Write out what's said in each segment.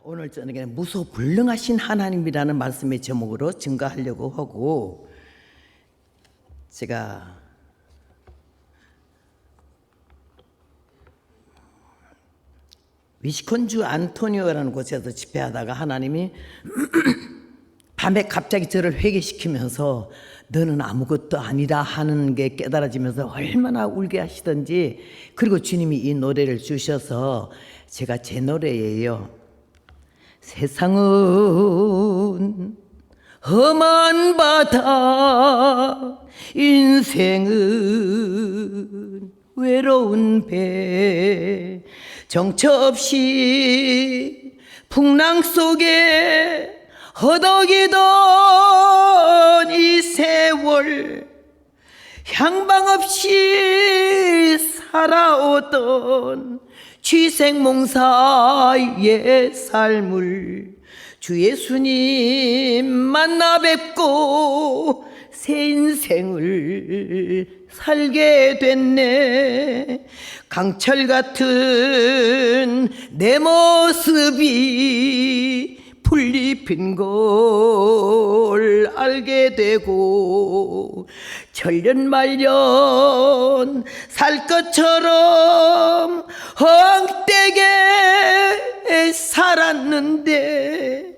오늘 저녁에 무소불능하신 하나님이라는 말씀의 제목으로 증거하려고 하고, 제가 위시콘주 안토니오라는 곳에서 집회하다가 하나님이 밤에 갑자기 저를 회개시키면서 너는 아무것도 아니다 하는 게 깨달아지면서 얼마나 울게 하시던지, 그리고 주님이 이 노래를 주셔서 제가 제 노래예요. 세상은 험한 바다, 인생은 외로운 배, 정처 없이 풍랑 속에 허덕이던 이 세월, 향방 없이 살아오던 취생몽사의 삶을 주 예수님 만나 뵙고 새 인생을 살게 됐네. 강철 같은 내 모습이 풀잎인 걸 알게 되고, 천년만년 살 것처럼 헛되게 살았는데,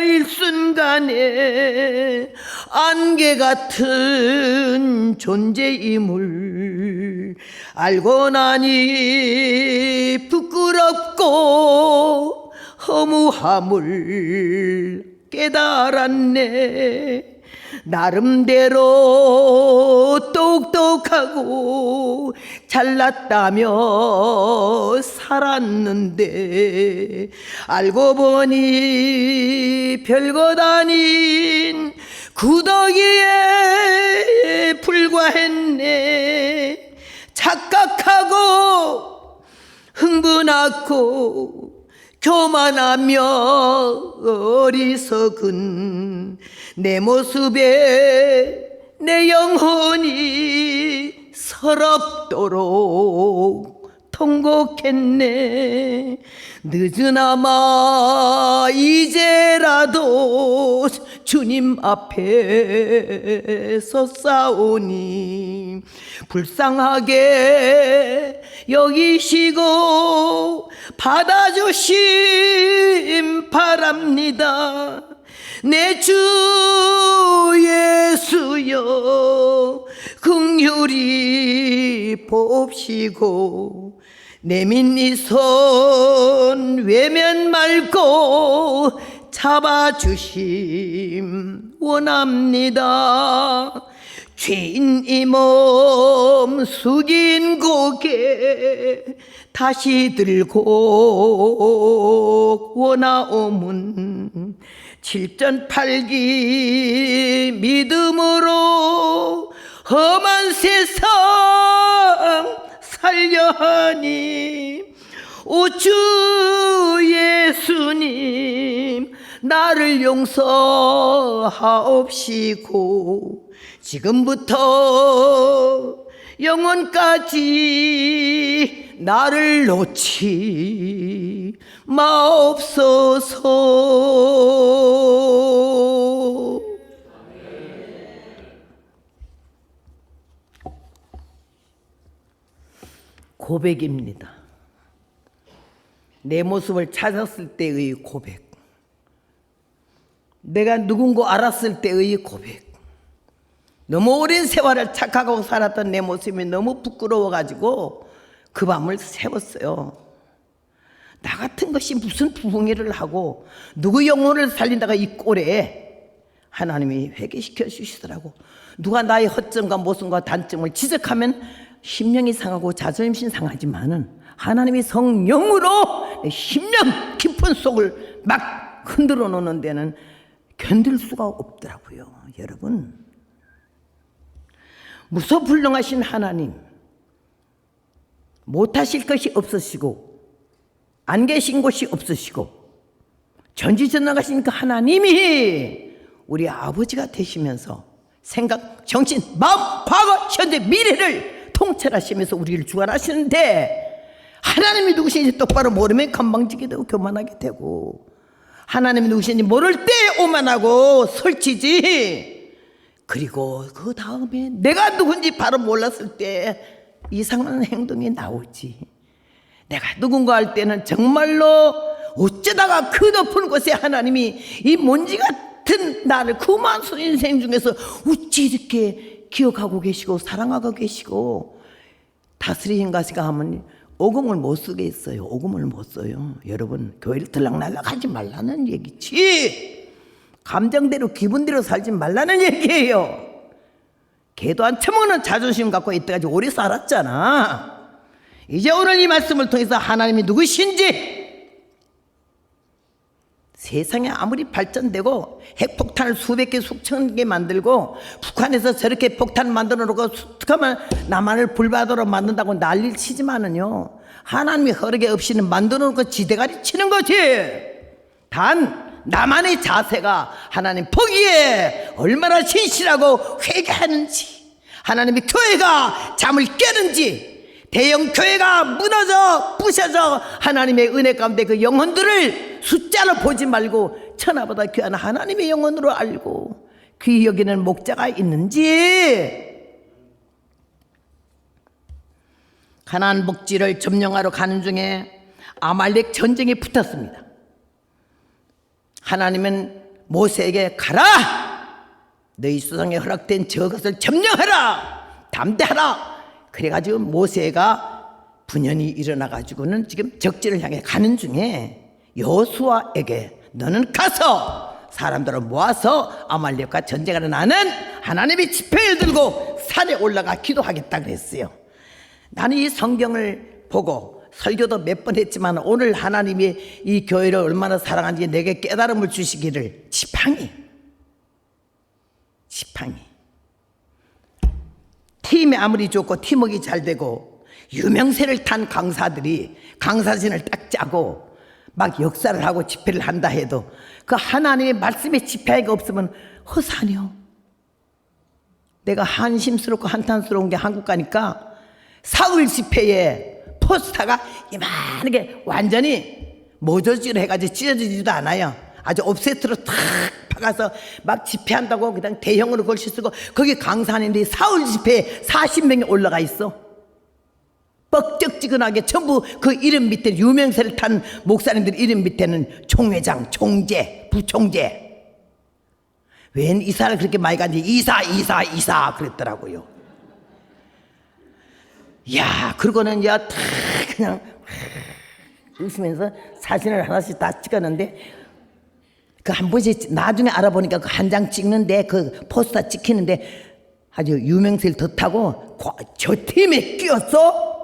일순간에 안개 같은 존재임을 알고 나니 부끄럽고 허무함을 깨달았네. 나름대로 똑똑하고 잘났다며 살았는데, 알고 보니 별것 아닌 구더기에 불과했네. 착각하고 흥분하고 교만하며 어리석은 내 모습에 내 영혼이 서럽도록 통곡했네. 늦으나마 이제라도 주님 앞에 섰사오니 불쌍하게 여기시고 받아주심 바랍니다. 내 주 예수여 긍휼히 봅시고, 내민 손 외면 말고 잡아주심 원합니다. 죄인 이 몸 숙인 고개 다시 들고 원하오문, 7전8기 믿음으로 험한 세상 살려 하니, 오 주 예수님 나를 용서하옵시고, 지금부터 영원까지 나를 놓지 마옵소서. 고백입니다. 내 모습을 찾았을 때의 고백, 내가 누군고 알았을 때의 고백. 너무 오랜 세월을 착각하고 살았던 내 모습이 너무 부끄러워가지고 그 밤을 새웠어요. 나 같은 것이 무슨 부흥회를 하고 누구 영혼을 살린다가 이 꼴에 하나님이 회개시켜 주시더라고. 누가 나의 허점과 모순과 단점을 지적하면 심령이 상하고 자존심 상하지만은 하나님이 성령으로 내 심령 깊은 속을 막 흔들어 놓는 데는 견딜 수가 없더라고요. 여러분, 무소불능하신 하나님, 못하실 것이 없으시고 안 계신 곳이 없으시고 전지전능하신 그 하나님이 우리 아버지가 되시면서 생각, 정신, 마음, 과거, 현재, 미래를 통찰하시면서 우리를 주관하시는데, 하나님이 누구신지 똑바로 모르면 건방지게 되고 교만하게 되고, 하나님이 누구신지 모를 때 오만하고 설치지. 그리고 그 다음에 내가 누군지 바로 몰랐을 때 이상한 행동이 나오지. 내가 누군가 할 때는 정말로 어쩌다가 그 높은 곳에 하나님이 이 먼지 같은 나를 그 많은 인생 중에서 어찌 이렇게 기억하고 계시고 사랑하고 계시고 다스리신 것인가 하면 오금을 못 쓰겠어요. 오금을 못 써요. 여러분, 교회를 들락날락 하지 말라는 얘기지, 감정대로 기분대로 살지 말라는 얘기예요. 개도 안 처먹는 자존심 갖고 이때까지 오래 살았잖아. 이제 오늘 이 말씀을 통해서 하나님이 누구신지, 세상에 아무리 발전되고 핵폭탄을 수백 개 수천 개 만들고 북한에서 저렇게 폭탄 만들어 놓고 어떡하면 남한을 불바다로 만든다고 난리를 치지만은요, 하나님이 허락이 없이는 만들어 놓고 지대가리 치는 거지. 단 나만의 자세가 하나님 보기에 얼마나 진실하고 회개하는지, 하나님의 교회가 잠을 깨는지, 대형 교회가 무너져 부셔져 하나님의 은혜 가운데 그 영혼들을 숫자로 보지 말고 천하보다 귀한 하나님의 영혼으로 알고 귀히 여기는 목자가 있는지. 가나안 복지를 점령하러 가는 중에 아말렉 전쟁이 붙었습니다. 하나님은 모세에게 가라, 너희 수상에 허락된 저것을 점령하라, 담대하라. 그래가지고 모세가 분연히 일어나가지고는 지금 적지를 향해 가는 중에 여호수아에게 너는 가서 사람들을 모아서 아말렉과 전쟁하러 나는 하나님의 지팡이를 들고 산에 올라가 기도하겠다 그랬어요. 나는 이 성경을 보고 설교도 몇 번 했지만 오늘 하나님이 이 교회를 얼마나 사랑하는지 내게 깨달음을 주시기를, 지팡이 팀이 아무리 좋고 팀워크가 잘 되고 유명세를 탄 강사들이 강사진을 딱 짜고 막 역사를 하고 집회를 한다 해도 그 하나님의 말씀의 지팡이가 없으면 허사냐. 내가 한심스럽고 한탄스러운 게 한국 가니까 사흘 집회에 포스터가 이만하게 완전히 모조지로 해가지고 찢어지지도 않아요. 아주 옵세트로 탁 박아서 막 집회한다고 그냥 대형으로 글씨 쓰고, 거기 강사님들이 사흘 집회에 40명이 올라가 있어. 뻑적지근하게 전부 그 이름 밑에 유명세를 탄 목사님들 이름 밑에는 총회장, 총재, 부총재. 웬 이사를 그렇게 많이 간지 이사 그랬더라고요. 야, 그러고는 야 다 그냥 웃으면서 사진을 하나씩 다 찍었는데, 그 한 번씩 나중에 알아보니까 그 한 장 찍는데 그 포스터 찍히는데 아주 유명세를 더 타고 저 팀에 끼었어?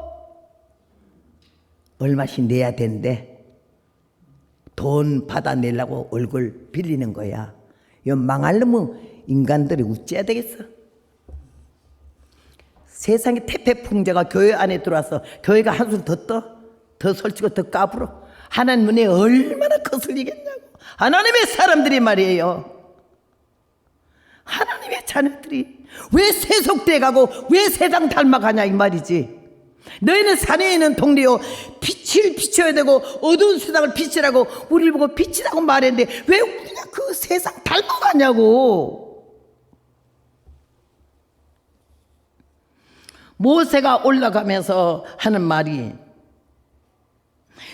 얼마씩 내야 되는데 돈 받아내려고 얼굴 빌리는 거야. 이 망할 놈의 인간들이 어찌해야 되겠어? 세상에 태폐풍자가 교회 안에 들어와서 교회가 한술 더 떠? 더 설치고 더 까불어? 하나님 눈에 얼마나 거슬리겠냐고. 하나님의 사람들이 말이에요. 하나님의 자녀들이 왜 세속돼 가고 왜 세상 닮아가냐 이 말이지. 너희는 산에 있는 동네요, 빛을 비춰야 되고 어두운 세상을 빛이라고 우리를 보고 빛이라고 말했는데 왜 우리가 그 세상 닮아가냐고. 모세가 올라가면서 하는 말이,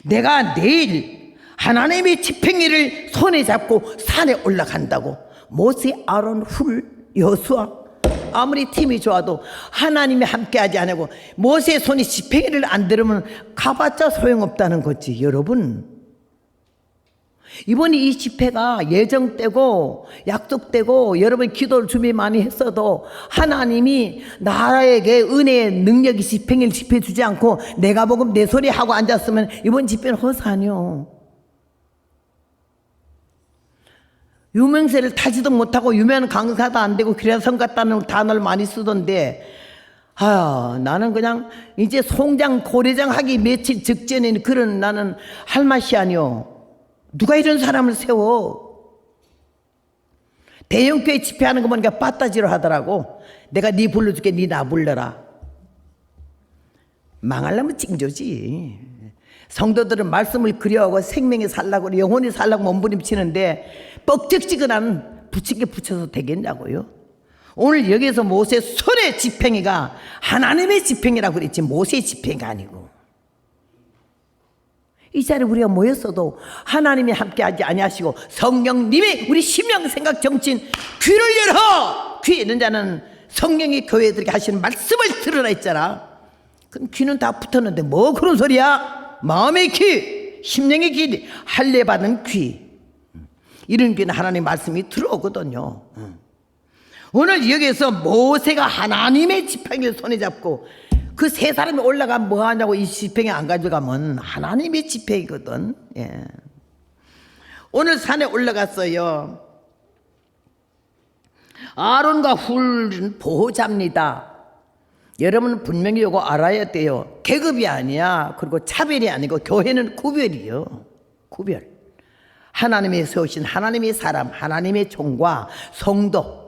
내가 내일 하나님의 지팡이를 손에 잡고 산에 올라간다고. 모세, 아론, 훌, 여호수아 아무리 팀이 좋아도 하나님이 함께하지 않고 모세의 손이 지팡이를 안 들으면 가봤자 소용없다는 거지. 여러분, 이번에 이 집회가 예정되고 약속되고 여러분 기도를 준비 많이 했어도 하나님이 나에게 은혜의 능력이 지팡이를 집해주지 않고 내가 보고 내 소리 하고 앉았으면 이번 집회는 허사하뇨. 유명세를 타지도 못하고 유명한 강사도 안 되고 기라성 같다는 단어를 많이 쓰던데, 나는 그냥 이제 송장 고래장 하기 며칠 직전에 그런 나는 할 맛이 아니오. 누가 이런 사람을 세워? 대형교회 집회하는 거 보니까 빠따지로 하더라고. 내가 네 불러줄게, 네 나 불러라. 망하려면 찡조지. 성도들은 말씀을 그리워하고 생명이 살라고 영혼이 살라고 몸부림치는데 뻑적지근한 붙인 게 붙여서 되겠냐고요. 오늘 여기에서 모세 손의 지팡이가 하나님의 지팡이라고 그랬지 모세의 지팡이가 아니고, 이 자리에 우리가 모였어도 하나님이 함께하지 아니하시고 성령님이 우리 심령 생각 정신 귀를 열어, 귀 있는 자는 성령이 교회들에게 하시는 말씀을 들으라 했잖아. 그럼 귀는 다 붙었는데 뭐 그런 소리야? 마음의 귀, 심령의 귀, 할례 받은 귀, 이런 귀는 하나님의 말씀이 들어오거든요. 오늘 여기에서 모세가 하나님의 지팡이를 손에 잡고 그 세 사람이 올라가면 뭐 하냐고, 이 지팡이 안 가져가면 하나님의 지팡이거든. 예. 오늘 산에 올라갔어요. 아론과 훌은 보호자입니다. 여러분은 분명히 이거 알아야 돼요. 계급이 아니야. 그리고 차별이 아니고 교회는 구별이요. 구별. 하나님이 세우신 하나님의 사람, 하나님의 종과 성도,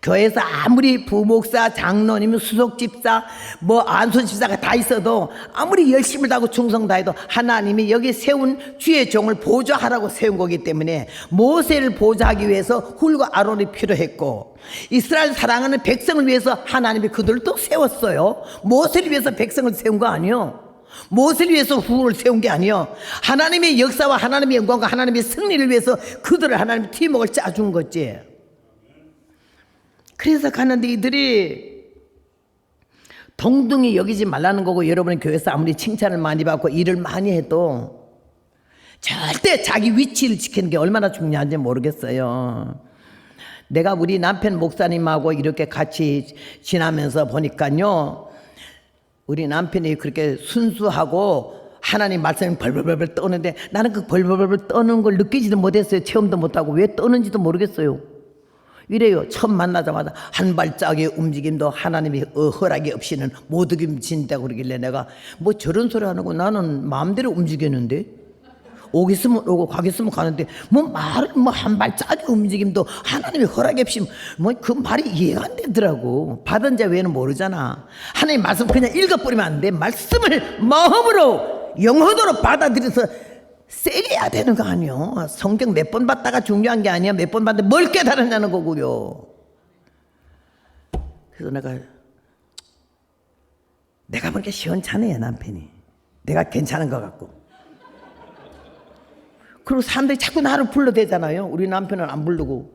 교회에서 아무리 부목사, 장로님, 수석집사, 뭐 안수집사가 다 있어도 아무리 열심을 다하고 충성 다해도 하나님이 여기 세운 주의 종을 보좌하라고 세운 거기 때문에 모세를 보좌하기 위해서 훌과 아론이 필요했고, 이스라엘 사랑하는 백성을 위해서 하나님이 그들도 세웠어요. 모세를 위해서 백성을 세운 거 아니요. 모세를 위해서 훌을 세운 게 아니요. 하나님의 역사와 하나님의 영광과 하나님의 승리를 위해서 그들을 하나님의 팀워크를 짜준 거지. 그래서 가는데 이들이 동등히 여기지 말라는 거고, 여러분의 교회에서 아무리 칭찬을 많이 받고 일을 많이 해도 절대 자기 위치를 지키는 게 얼마나 중요한지 모르겠어요. 내가 우리 남편 목사님하고 이렇게 같이 지나면서 보니까요, 우리 남편이 그렇게 순수하고 하나님 말씀을 벌벌벌 떠는데 나는 그 벌벌벌 떠는 걸 느끼지도 못했어요. 체험도 못하고 왜 떠는지도 모르겠어요. 이래요. 처음 만나자마자 한 발짝의 움직임도 하나님의 허락이 없이는 못 움직인다고 그러길래 내가 뭐 저런 소리 하는 거, 나는 마음대로 움직였는데, 오겠으면 오고 가겠으면 가는데 뭐 말을 뭐 한 발짝의 움직임도 하나님의 허락이 없이 뭐 그 말이 이해가 안 되더라고. 받은 자 외에는 모르잖아. 하나님 말씀 그냥 읽어버리면 안 돼. 말씀을 마음으로 영혼으로 받아들여서 세게 해야 되는 거 아니요. 성경 몇 번 봤다가 중요한 게 아니야. 몇 번 봤는데 뭘 깨달았냐는 거고요. 그래서 내가 보니까 시원찮네 남편이. 내가 괜찮은 것 같고. 그리고 사람들이 자꾸 나를 불러대잖아요. 우리 남편은 안 부르고.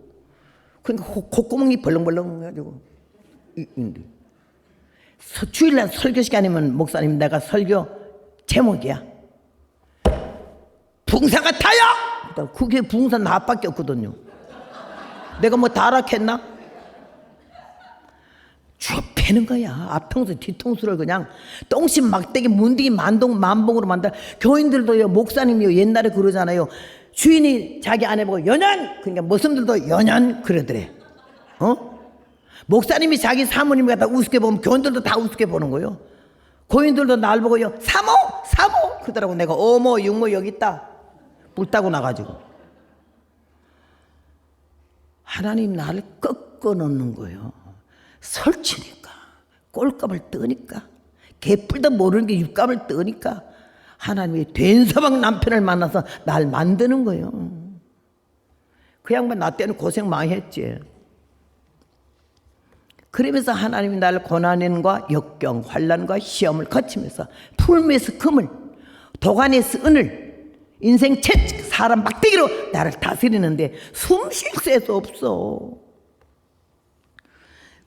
그러니까 콧구멍이 벌렁벌렁 해가지고. 주일날 설교 시간이면 목사님 내가 설교 제목이야. 붕사가 타요! 그게 붕사 나밖에 없거든요. 내가 뭐 다락했나? 쭉 패는 거야. 앞통수 뒤통수를 그냥 똥심 막대기 문디기 만봉으로 만들. 교인들도요, 목사님이요, 옛날에 그러잖아요. 주인이 자기 아내 보고 연연! 그러니까 모습들도 연연 그러더래. 목사님이 자기 사모님 갖다 우습게 보면 교인들도 다 우습게 보는 거예요. 고인들도 날 보고요, 사모 그러더라고. 내가 어머 육모 여기 있다. 불 따고 나가지고. 하나님 나를 꺾어 놓는 거예요. 설치니까, 꼴값을 떠니까, 개뿔도 모르는 게 육값을 떠니까 하나님이 된서방 남편을 만나서 날 만드는 거예요. 그 양반 나 때는 고생 많이 했지. 그러면서 하나님이 나를 고난과 역경, 환난과 시험을 거치면서 풀무에서 금을, 도간에서 은을, 인생 채찍, 사람 막대기로 나를 다스리는데 숨 쉴 새도 없어.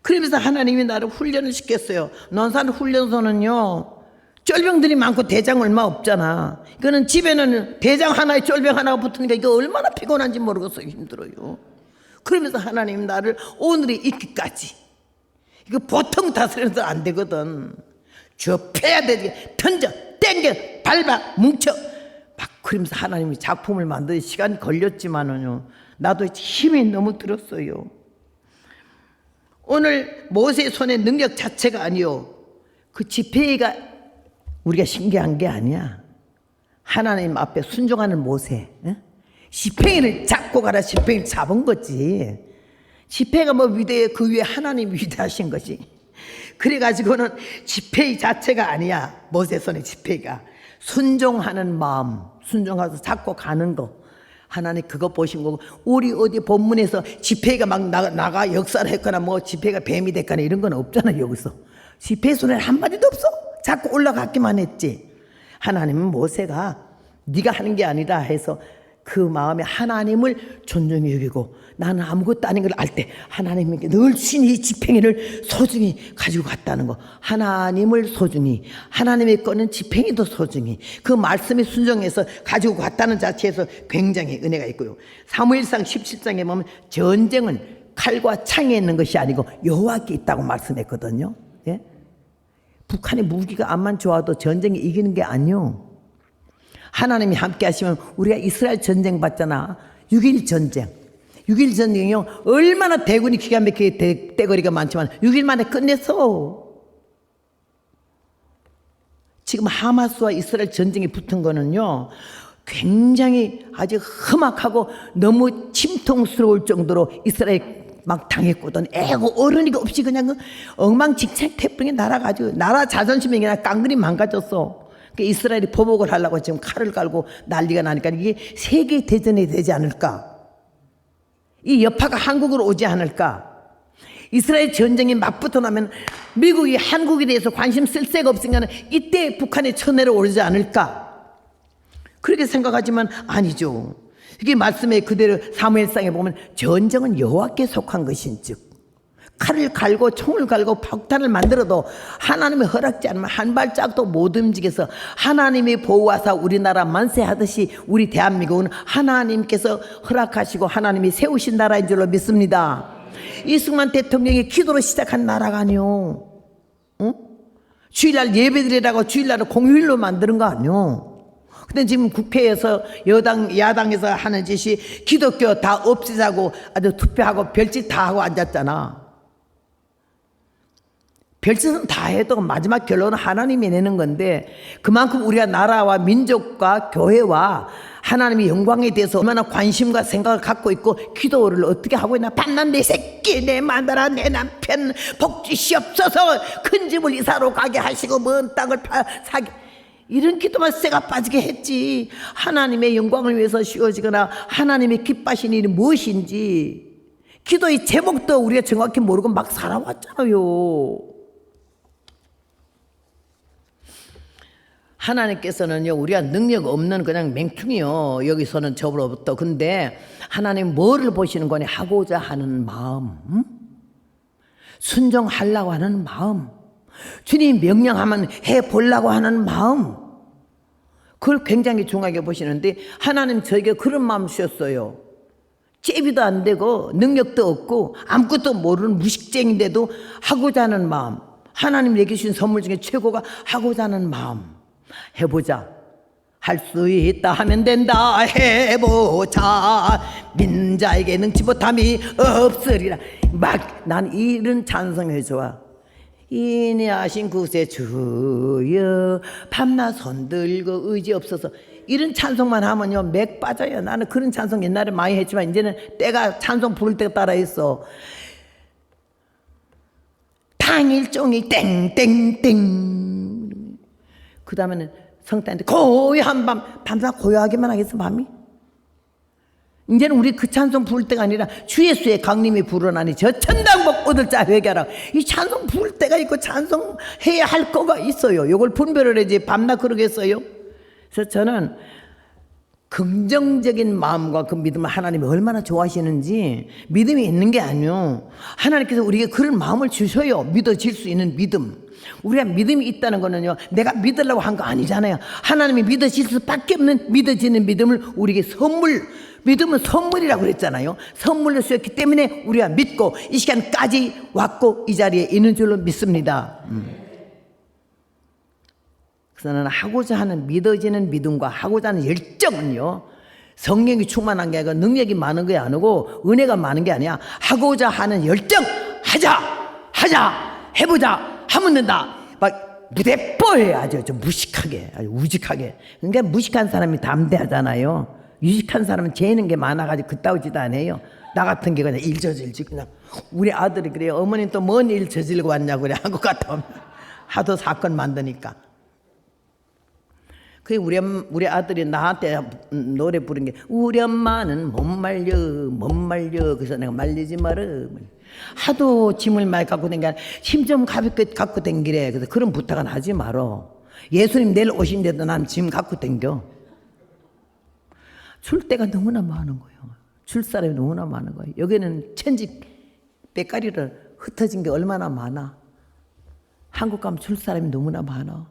그러면서 하나님이 나를 훈련을 시켰어요. 논산 훈련소는요, 쫄병들이 많고 대장 얼마 없잖아. 이거는 집에는 대장 하나에 쫄병 하나가 붙으니까 이거 얼마나 피곤한지 모르겠어요. 힘들어요. 그러면서 하나님 나를 오늘에 있기까지, 이거 보통 다스려서 안 되거든. 좁혀야 되지. 던져, 땡겨, 밟아, 뭉쳐. 막 그러면서 하나님이 작품을 만드는 시간이 걸렸지만은요, 나도 힘이 너무 들었어요. 오늘 모세의 손의 능력 자체가 아니요, 그 지팡이가 우리가 신기한 게 아니야. 하나님 앞에 순종하는 모세, 지팡이를 잡고 가라. 지팡이를 잡은 거지. 지팡이가 뭐 위대해? 그 위에 하나님이 위대하신 거지. 그래가지고는 지팡이 자체가 아니야. 모세 손의 지팡이가 순종하는 마음, 순종해서 잡고 가는 거. 하나님 그거 보신 거고, 우리 어디 본문에서 집회가 막 나가 역사를 했거나 뭐 집회가 뱀이 됐거나 이런 건 없잖아요. 여기서 집회 소리는 한마디도 없어. 자꾸 올라갔기만 했지. 하나님은 모세가 네가 하는 게 아니라 해서 그 마음에 하나님을 존중히 여기고, 나는 아무것도 아닌 걸 알 때 하나님께 늘 신이 지팽이를 소중히 가지고 갔다는 거. 하나님을 소중히, 하나님의 거는 지팽이도 소중히 그 말씀에 순종해서 가지고 갔다는 자체에서 굉장히 은혜가 있고요. 사무엘상 17장에 보면 전쟁은 칼과 창에 있는 것이 아니고 여호와께 있다고 말씀했거든요. 예? 북한의 무기가 암만 좋아도 전쟁에 이기는 게 아니요. 하나님이 함께 하시면, 우리가 이스라엘 전쟁 봤잖아. 6.1 전쟁. 6.1 전쟁이요. 얼마나 대군이 기가 막히게 떼거리가 많지만 6일 만에 끝냈어. 지금 하마스와 이스라엘 전쟁이 붙은 거는요, 굉장히 아주 험악하고 너무 침통스러울 정도로 이스라엘 막 당했거든. 애고 어른이가 없이 그냥 그 엉망진창 태풍이 날아가지고 나라 자존심이 그냥 깡그리 망가졌어. 이스라엘이 보복을 하려고 지금 칼을 갈고 난리가 나니까 이게 세계 대전이 되지 않을까? 이 여파가 한국으로 오지 않을까? 이스라엘 전쟁이 맞붙어 나면 미국이 한국에 대해서 관심 쓸 새가 없으니까 이때 북한에 쳐내려오지 않을까? 그렇게 생각하지만 아니죠. 이게 말씀에 그대로 사무엘상에 보면 전쟁은 여호와께 속한 것인즉, 칼을 갈고 총을 갈고 폭탄을 만들어도 하나님의 허락지 않으면 한 발짝도 못 움직여서 하나님이 보호하사 우리나라 만세하듯이 우리 대한민국은 하나님께서 허락하시고 하나님이 세우신 나라인 줄로 믿습니다. 이승만 대통령이 기도로 시작한 나라가 아니요. 응? 주일날 예배드리라고 주일날을 공휴일로 만드는 거 아니요. 근데 지금 국회에서 야당에서 하는 짓이 기독교 다 없애자고 아주 투표하고 별짓 다 하고 앉았잖아. 별짓은 다 해도 마지막 결론은 하나님이 내는 건데, 그만큼 우리가 나라와 민족과 교회와 하나님의 영광에 대해서 얼마나 관심과 생각을 갖고 있고 기도를 어떻게 하고 있나. 밤낮 내 새끼, 내 마누라, 내 남편 복지시옵소서, 큰 집을 이사로 가게 하시고 먼 땅을 사게, 이런 기도만 쇠가 빠지게 했지. 하나님의 영광을 위해서 쉬어지거나 하나님의 기뻐하신 일이 무엇인지 기도의 제목도 우리가 정확히 모르고 막 살아왔잖아요. 하나님께서는요, 우리가 능력 없는 그냥 맹충이요, 여기서는 저로부터. 근데 하나님 뭐를 보시는 거니? 하고자 하는 마음, 순종하려고 하는 마음, 주님 명령하면 해보려고 하는 마음, 그걸 굉장히 중요하게 보시는데, 하나님 저에게 그런 마음 주셨어요. 잽이도 안 되고 능력도 없고 아무것도 모르는 무식쟁인데도 하고자 하는 마음. 하나님 내게 주신 선물 중에 최고가 하고자 하는 마음. 해보자. 할 수 있다 하면 된다. 해보자. 민자에게 능치 못함이 없으리라. 막 난 이런 찬송이 좋아. 인내하신 구세 주여, 밤낮 손들고 의지 없어서. 이런 찬송만 하면요 맥 빠져요. 나는 그런 찬송 옛날에 많이 했지만 이제는 때가 찬송 부를 때가 따라 있어. 당일종이 땡땡땡. 그 다음에는 성탄인데 고요한 밤. 밤낮 고요하게만 하겠어 밤이? 이제는 우리 그 찬송 부를 때가 아니라 주 예수의 강림이 불어나니 저 천당복 얻을 자 회개하라. 이 찬송 부를 때가 있고 찬송해야 할 거가 있어요. 이걸 분별을 해야지 밤낮 그러겠어요? 그래서 저는 긍정적인 마음과 그 믿음을 하나님이 얼마나 좋아하시는지, 믿음이 있는 게 아니요, 하나님께서 우리에게 그런 마음을 주셔요. 믿어질 수 있는 믿음. 우리가 믿음이 있다는 거는요, 내가 믿으려고 한 거 아니잖아요. 하나님이 믿어질 수밖에 없는 믿어지는 믿음을 우리에게 선물, 믿음은 선물이라고 그랬잖아요. 선물로 주셨기 때문에 우리가 믿고 이 시간까지 왔고 이 자리에 있는 줄로 믿습니다. 그래서 나는 하고자 하는 믿어지는 믿음과 하고자 하는 열정은요, 성령이 충만한 게 아니고 능력이 많은 게 아니고 은혜가 많은 게 아니야. 하고자 하는 열정. 하자 해보자 하면 된다. 막 무대뽀해. 아주 좀 무식하게, 아주 우직하게. 그러니까 무식한 사람이 담대하잖아요. 유식한 사람은 재는 게 많아가지고 그따위지도 안 해요. 나 같은 게 그냥 일 저질지. 그냥 우리 아들이 그래요. 어머니 또 뭔 일 저질고 왔냐고 그래. 한국 갔다 오면 하도 사건 만드니까. 우리 아들이 나한테 노래 부른 게 우리 엄마는 못 말려 못 말려. 그래서 내가 말리지 마라. 하도 짐을 많이 갖고 댕겨 힘 좀 가볍게 갖고 댕기래. 그래서 그런 부탁은 하지 마라. 예수님 내일 오신데도 난 짐 갖고 댕겨. 줄 데가 너무나 많은 거예요. 줄 사람이 너무나 많은 거예요. 여기는 천지 빼가리를 흩어진 게 얼마나 많아. 한국 가면 줄 사람이 너무나 많아.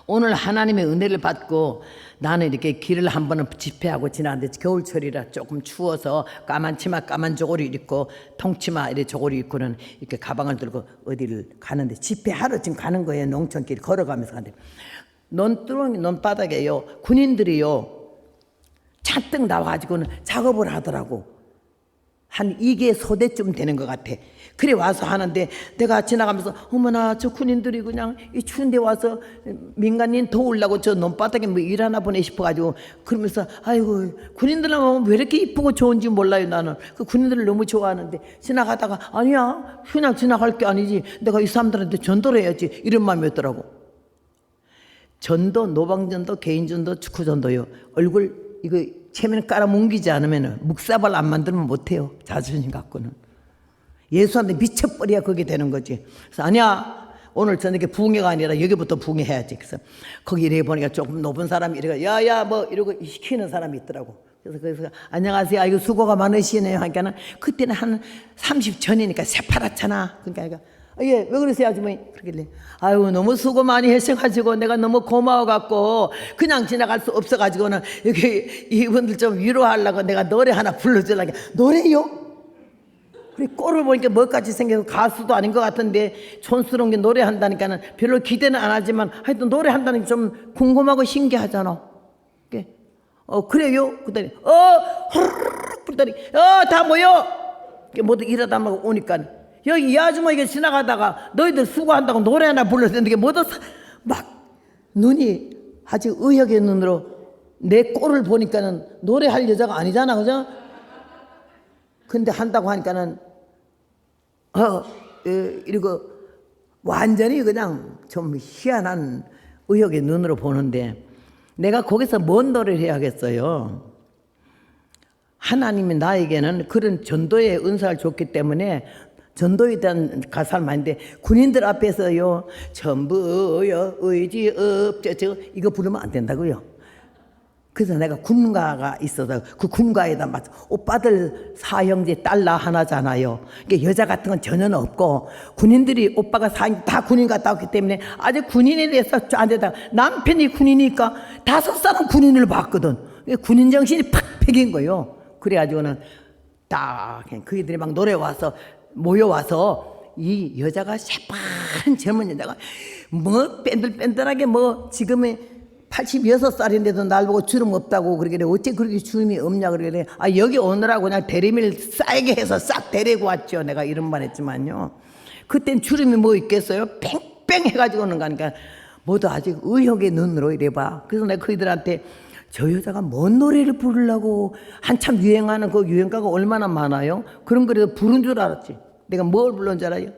오늘 하나님의 은혜를 받고 나는 이렇게 길을 한 번은 집회하고 지나는데 겨울철이라 조금 추워서 까만 치마 까만 저고리 입고 통치마 이렇게 저고리 입고는 이렇게 가방을 들고 어디를 가는데 집회하러 지금 가는 거예요. 농촌길 걸어가면서 가는데 논두렁이 논바닥에요 군인들이요 잔뜩 나와가지고는 작업을 하더라고. 한 2개 소대쯤 되는 것 같아. 그래 와서 하는데 내가 지나가면서 어머나 저 군인들이 그냥 이 추운데 와서 민간인 도우려고 저 논바닥에 뭐 일하나 보네 싶어가지고 그러면서 아이고 군인들은 왜 이렇게 이쁘고 좋은지 몰라요. 나는 그 군인들을 너무 좋아하는데 지나가다가 아니야 그냥 지나갈 게 아니지 내가 이 사람들한테 전도를 해야지 이런 마음이었더라고. 전도 노방전도 개인전도 축구전도요. 얼굴 이거 체면 깔아뭉기지 않으면 묵사발 안 만들면 못해요. 자존심 갖고는. 예수한테 미쳐버려야 그게 되는 거지. 그래서 아니야 오늘 저녁에 부흥회가 아니라 여기부터 부흥회해야지. 그래서 거기 이래 보니까 조금 높은 사람이 이러고 야야 뭐 이러고 시키는 사람이 있더라고. 그래서 안녕하세요. 아이고 수고가 많으시네요. 하니까는 그때는 한 30 전이니까 새파랗잖아. 그러니까 예, 왜 그러세요 아주머니? 그러길래 아유 너무 수고 많이 하셔가지고 내가 너무 고마워갖고 그냥 지나갈 수 없어가지고는 여기 이분들 좀 위로하려고 내가 노래 하나 불러주려고. 노래요? 그래 꼴을 보니까 뭐까지 생겨서 가수도 아닌 것 같은데 촌스러운 게 노래한다니까는 별로 기대는 안 하지만 하여튼 노래한다는 게 좀 궁금하고 신기하잖아. 그래요? 그랬더니 후루룩 그랬더니 다 모여 모두 일하다 말고 오니까 여기 이 아주머니가 지나가다가 너희들 수고한다고 노래 하나 불렀는데 모두 막 눈이 아주 의욕의 눈으로 내 꼴을 보니까는 노래할 여자가 아니잖아, 그죠? 근데 한다고 하니까는 이러고 완전히 그냥 좀 희한한 의욕의 눈으로 보는데 내가 거기서 뭔 노래를 해야겠어요? 하나님이 나에게는 그런 전도의 은사를 줬기 때문에 전도에 대한 가사를 많은데 군인들 앞에서요 전부요 의지 없죠 이거 부르면 안 된다고요. 그래서 내가 군가가 있어서 그 군가에다 맞 오빠들 사형제 딸라 하나잖아요. 그러니까 여자 같은 건 전혀 없고 군인들이 오빠가 다 군인 갔다 왔기 때문에 아주 군인에 대해서 안 되다가 남편이 군이니까 5사람 군인을 봤거든. 군인 정신이 팍 패긴 거예요. 그래가지고는 딱 그이들이 막 노래 와서 모여와서 이 여자가 새파란 젊은 여자가 뭐 뺀들뺀들하게 뭐 지금의 86살인데도 날 보고 주름 없다고 그러길래 어째 그렇게 주름이 없냐 그러길래 여기 오느라고 그냥 대리미를 싸게 해서 싹 데리고 왔죠. 내가 이런 말 했지만요. 그땐 주름이 뭐 있겠어요? 뺑뺑 해가지고 오는 거니까 모두 아직 의욕의 눈으로 이래봐. 그래서 내가 그이들한테 저 여자가 뭔 노래를 부르려고 한참 유행하는 그 유행가가 얼마나 많아요? 그런 거라도 부른 줄 알았지. 내가 뭘 불렀는 줄 알아요?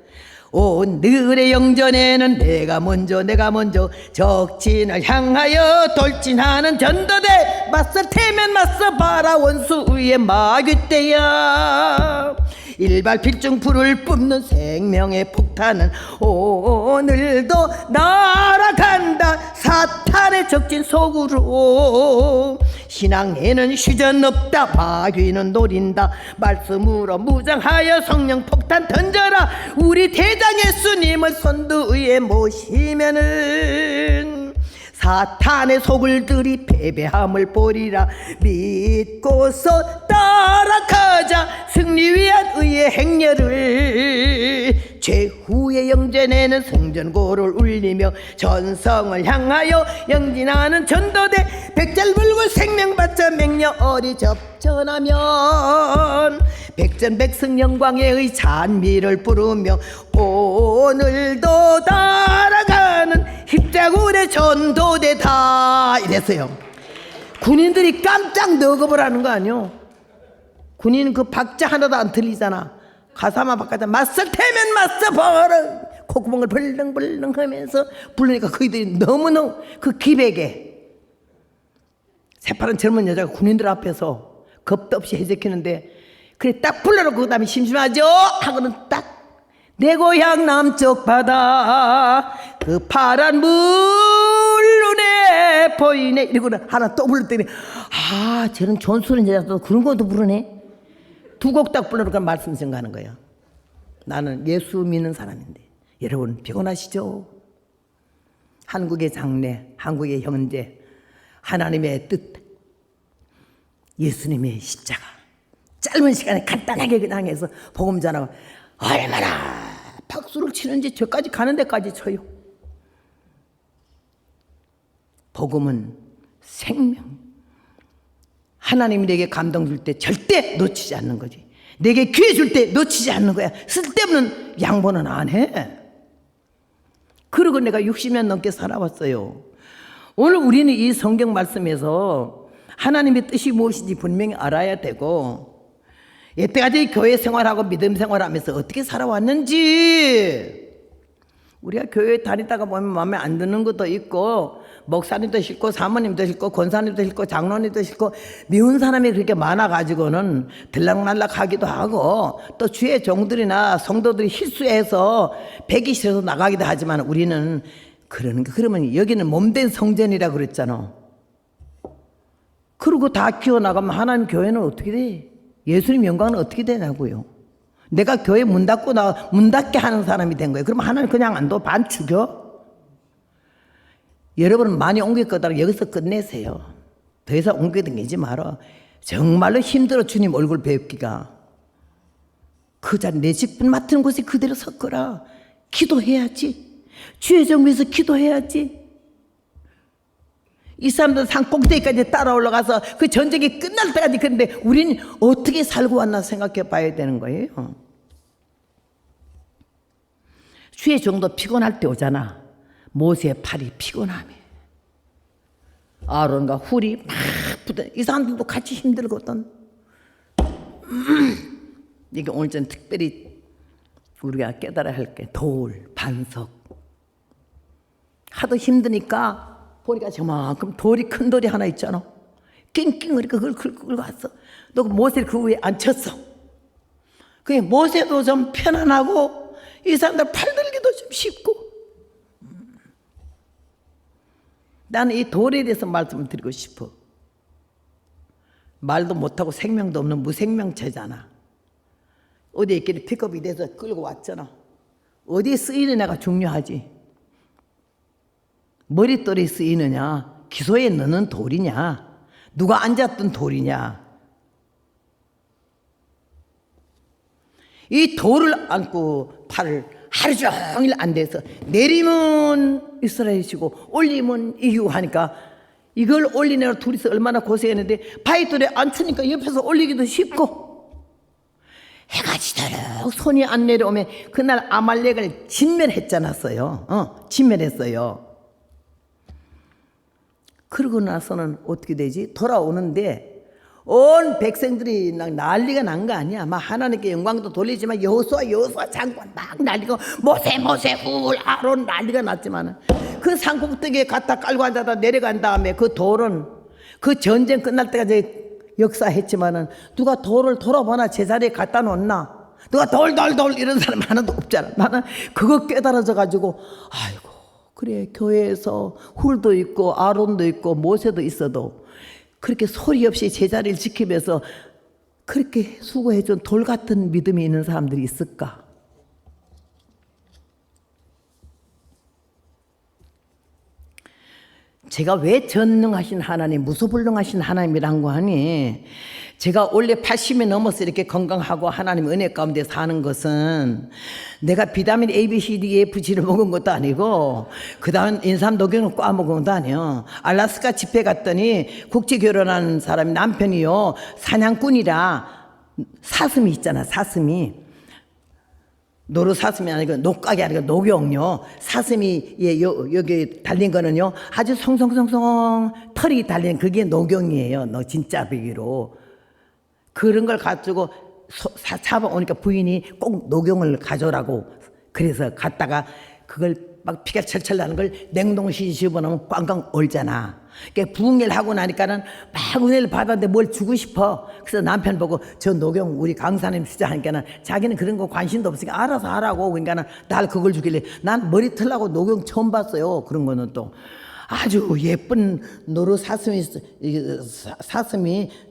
오늘의 영전에는 내가 먼저 적진을 향하여 돌진하는 전도대 맞설 테면 맞서 봐라 원수 위에 마귀떼야 일발필중 불을 뿜는 생명의 폭탄은 오늘도 날아간다 사탄의 적진 속으로 신앙에는 휴전 없다 마귀는 노린다 말씀으로 무장하여 성령 폭탄 던져라 우리 대장 예수님을 선두 위에 모시면은 사탄의 속을 들이 패배함을 보리라 믿고서 따라가자 승리 위한 의의 행렬을 최후의 영전에는 성전고를 울리며 전성을 향하여 영진하는 전도대 백절불고 생명받자 맹녀 어리 접전하면 백전백승 영광의 찬미를 부르며 오늘도 따라가는 십자군의 전도대다 이랬어요. 군인들이 깜짝 너겁을 거 아니요. 군인은 그 박자 하나도 안 틀리잖아. 가사만 바꿔자 맞설 테면 맞서 봐라 콧구멍을 벌렁벌렁 하면서 부르니까 그이들이 너무너무 그 기백에 새파란 젊은 여자가 군인들 앞에서 겁도 없이 해제키는데 그래 딱 불러놓고 그 다음에 심심하죠? 하고는 딱 내 고향 남쪽 바다 그 파란 물 눈에 보이네 이러고는 하나 또 불렀더니 아 쟤는 존수는 여자도 그런 것도 부르네. 두 곡 딱 불러놓고 말씀 전가하는 거예요. 나는 예수 믿는 사람인데 여러분 피곤하시죠? 한국의 장래, 한국의 현재, 하나님의 뜻, 예수님의 십자가 짧은 시간에 간단하게 그냥 해서 복음 전하고 얼마나 박수를 치는지 저까지 가는 데까지 쳐요. 복음은 생명. 하나님이 내게 감동 줄 때 절대 놓치지 않는 거지. 내게 기회 줄 때 놓치지 않는 거야. 쓸데없는 양보는 안 해. 그러고 내가 60년 넘게 살아왔어요. 오늘 우리는 이 성경 말씀에서 하나님의 뜻이 무엇인지 분명히 알아야 되고 여태까지 교회 생활하고 믿음 생활하면서 어떻게 살아왔는지 우리가 교회 다니다가 보면 마음에 안 드는 것도 있고 목사님도 싫고 사모님도 싫고 권사님도 싫고 장로님도 싫고 미운 사람이 그렇게 많아가지고는 들락날락하기도 하고 또 주의 종들이나 성도들이 실수해서 배기 싫어서 나가기도 하지만 우리는 그러면 여기는 몸된 성전이라 그랬잖아. 그리고 다 키워나가면 하나님 교회는 어떻게 돼? 예수님 영광은 어떻게 되냐고요. 내가 교회 문 닫게 하는 사람이 된 거예요. 그러면 하나님 그냥 안 둬? 반 죽여? 여러분은 많이 옮길 거다 여기서 끝내세요. 더 이상 옮겨 다니지 마라. 정말로 힘들어 주님 얼굴 뵙기가. 그 자리 내 직분 맡은 곳에 그대로 섰거라. 기도해야지. 주의 정비에서 기도해야지. 이 사람들은 산 꼭대기까지 따라 올라가서 그 전쟁이 끝날 때까지 그런데 우리는 어떻게 살고 왔나 생각해 봐야 되는 거예요. 주의 정도 피곤할 때 오잖아. 모세의 팔이 피곤하며 아론과 훌이 막 붙어. 이 사람들도 같이 힘들거든. 이게 오늘 전 특별히 우리가 깨달아야 할 게 돌, 반석. 하도 힘드니까 보니까 저만큼 돌이 큰 돌이 하나 있잖아. 낑낑거리니까 그걸 긁고 왔어. 너 모세를 그 위에 앉혔어. 그게 모세도 좀 편안하고 이 사람들 팔 들기도 좀 쉽고. 나는 이 돌에 대해서 말씀을 드리고 싶어. 말도 못하고 생명도 없는 무생명체잖아. 어디에 있길래 픽업이 돼서 끌고 왔잖아. 어디에 쓰이느냐가 중요하지. 머릿돌에 쓰이느냐, 기소에 넣는 돌이냐, 누가 앉았던 돌이냐. 이 돌을 안고 팔을 하루 종일 안 돼서 내리면 이스라엘이시고 올리면 이기고 하니까 이걸 올리느라 둘이서 얼마나 고생했는데 바위돌에 앉으니까 옆에서 올리기도 쉽고 해가 지도록 손이 안 내려오면 그날 아말렉을 진멸했잖았어요. 진멸했어요. 그러고 나서는 어떻게 되지? 돌아오는데 온 백성들이 난리가 난 거 아니야. 막 하나님께 영광도 돌리지만 여호수아 장관 막 난리고 모세 훌 아론 난리가 났지만 그 산꼭대기에 갖다 깔고 앉아다 내려간 다음에 그 돌은 그 전쟁 끝날 때까지 역사했지만은 누가 돌을 돌아보나 제자리에 갖다 놓나? 누가 돌 이런 사람 하나도 없잖아. 나는 그거 깨달아져 가지고 아이고 그래 교회에서 훌도 있고 아론도 있고 모세도 있어도 그렇게 소리 없이 제자리를 지키면서 그렇게 수고해준 돌 같은 믿음이 있는 사람들이 있을까? 제가 왜 전능하신 하나님, 무소불능하신 하나님이라고 하니 제가 원래 80이 넘어서 이렇게 건강하고 하나님 은혜 가운데 사는 것은 내가 비타민 A, B, C, D, E, F, G를 먹은 것도 아니고 그 다음 인삼 녹용을 꽈 먹은 것도 아니에요. 알라스카 집회 갔더니 국제 결혼한 사람이 남편이요 사냥꾼이라 사슴이 있잖아. 사슴이 노루사슴이 아니고 녹각이 아니고 녹용요. 사슴이 여기 달린 거는요 아주 송송송송 털이 달린 그게 녹용이에요. 너 진짜 비기로 그런 걸 가지고 잡아오니까 부인이 꼭 녹용을 가져오라고 그래서 갔다가 그걸 막 피가 철철 나는 걸 냉동실에 집어넣으면 꽝꽝 얼잖아. 그러니까 부흥회를 하고 나니까는 막 은혜를 받았는데 뭘 주고 싶어. 그래서 남편 보고 저 녹용 우리 강사님 주자 하니까는 자기는 그런 거 관심도 없으니까 알아서 하라고. 그러니까는 날 그걸 주길래 난 머리 틀라고 녹용 처음 봤어요. 그런 거는 또 아주 예쁜 노루 사슴이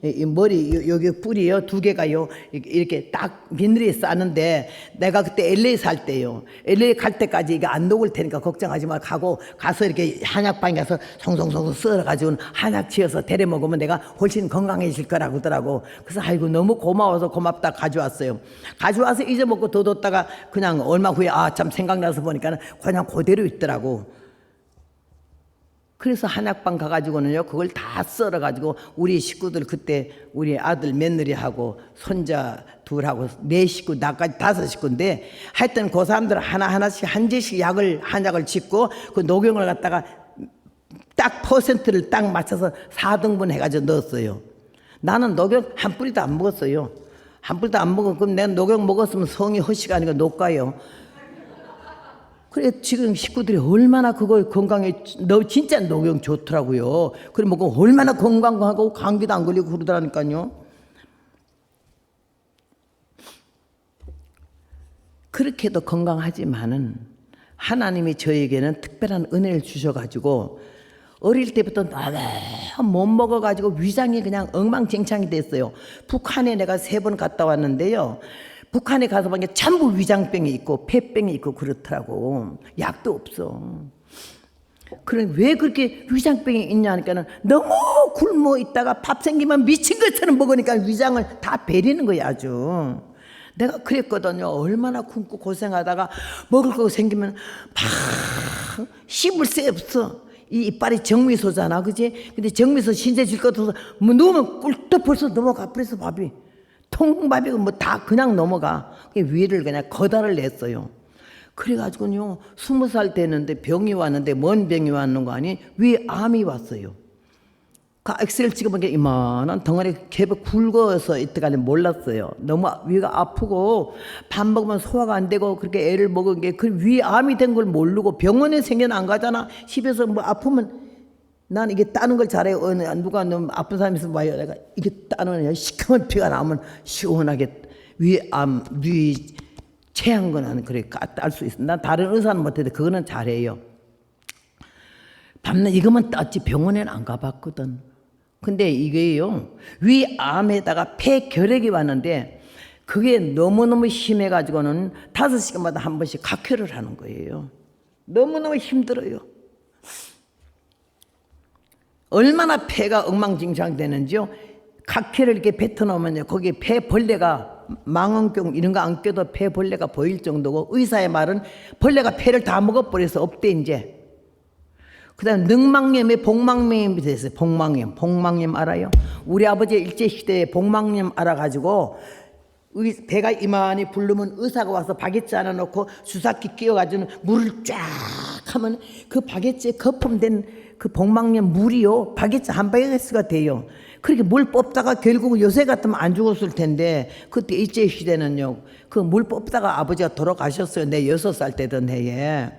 이 머리 여기 뿔이요 2개가요 이렇게 딱 비늘이 싸는데 내가 그때 LA 살 때요. LA 갈 때까지 이게 안 녹을 테니까 걱정하지 마 가고 가서 이렇게 한약방에 가서 송송송 썰어가지고 한약 지어서 데려 먹으면 내가 훨씬 건강해질 거라고 하더라고. 그래서 아이고 너무 고마워서 고맙다 가져왔어요. 가져와서 잊어먹고 둬뒀다가 그냥 얼마 후에 아 참 생각나서 보니까 그냥 그대로 있더라고. 그래서 한약방 가가지고는요 그걸 다 썰어가지고 우리 식구들 그때 우리 아들 며느리하고 손자 둘하고 4식구 나까지 5식구인데 하여튼 그 사람들 하나하나씩 한 제씩 한약을 짓고 그 녹용을 갖다가 딱 퍼센트를 딱 맞춰서 4등분 해가지고 넣었어요. 나는 녹용 한 뿌리도 안 먹었어요. 한 뿌리도 안 먹어. 그럼 내가 녹용 먹었으면 성이 허시가 아니고 녹가요. 그래 지금 식구들이 얼마나 그거 건강에 너 진짜 녹용 좋더라고요. 그래 먹고 얼마나 건강하고 감기도 안 걸리고 그러더라니까요. 그렇게도 건강하지만은 하나님이 저에게는 특별한 은혜를 주셔가지고 어릴 때부터 너무 못 먹어가지고 위장이 그냥 엉망진창이 됐어요. 북한에 내가 3번 갔다 왔는데요. 북한에 가서 보니까 전부 위장병이 있고 폐병이 있고 그렇더라고. 약도 없어. 그래 왜 그렇게 위장병이 있냐 하니까는 너무 굶어 있다가 밥 생기면 미친 것처럼 먹으니까 위장을 다 베리는 거야 아주. 내가 그랬거든요. 얼마나 굶고 고생하다가 먹을 거 생기면 막 씹을 새 없어. 이 이빨이 정미소잖아, 그지? 근데 정미소 신세 질 것 같아서 뭐 넣으면 꿀떡 벌써 넘어가 버려서 밥이. 통밥이고 뭐 다 그냥 넘어가. 위를 그냥 거다를 냈어요. 그래가지고요 20살 됐는데 병이 왔는데 뭔 병이 왔는 거 아니? 위암이 왔어요. 그 엑스레이를 찍어보니까 이만한 덩어리 개벽 굵어서 이때까지 몰랐어요. 너무 위가 아프고 밥 먹으면 소화가 안 되고 그렇게 애를 먹은 게 그 위암이 된 걸 모르고 병원에 생겨 안 가잖아. 집에서 뭐 아프면 난 이게 따는 걸 잘해요. 누가 너무 아픈 사람이 있으면 와요. 내가 이게 따는 시커먼 피가 나오면 시원하게 위암, 위 체한 거는 그래 딸 수 있어. 난 다른 의사는 못해도 그거는 잘해요. 밤낮 이것만 땄지 병원에는 안 가봤거든. 근데 이게요 위암에다가 폐결핵이 왔는데 그게 너무너무 심해가지고는 5시간마다 한 번씩 각혈을 하는 거예요. 너무너무 힘들어요. 얼마나 폐가 엉망진창 되는지요. 각혈을 이렇게 뱉어놓으면요 거기에 폐벌레가 망원경 이런 거 안 껴도 폐벌레가 보일 정도고 의사의 말은 벌레가 폐를 다 먹어버려서 없대 이제. 그 다음에 늑망염에 복망염이 됐어요. 복망염 알아요? 우리 아버지 일제시대에 복망염 알아가지고 배가 이만히 부르면 의사가 와서 바게트 하나 놓고 주사기 끼워가지고 물을 쫙 하면 그 바게트에 거품된 그 복망염 물이요 바게트 한 바게트가 돼요. 그렇게 물 뽑다가 결국 요새 같으면 안 죽었을 텐데 그때 일제시대는요 그 물 뽑다가 아버지가 돌아가셨어요. 내 6살 되던 해에.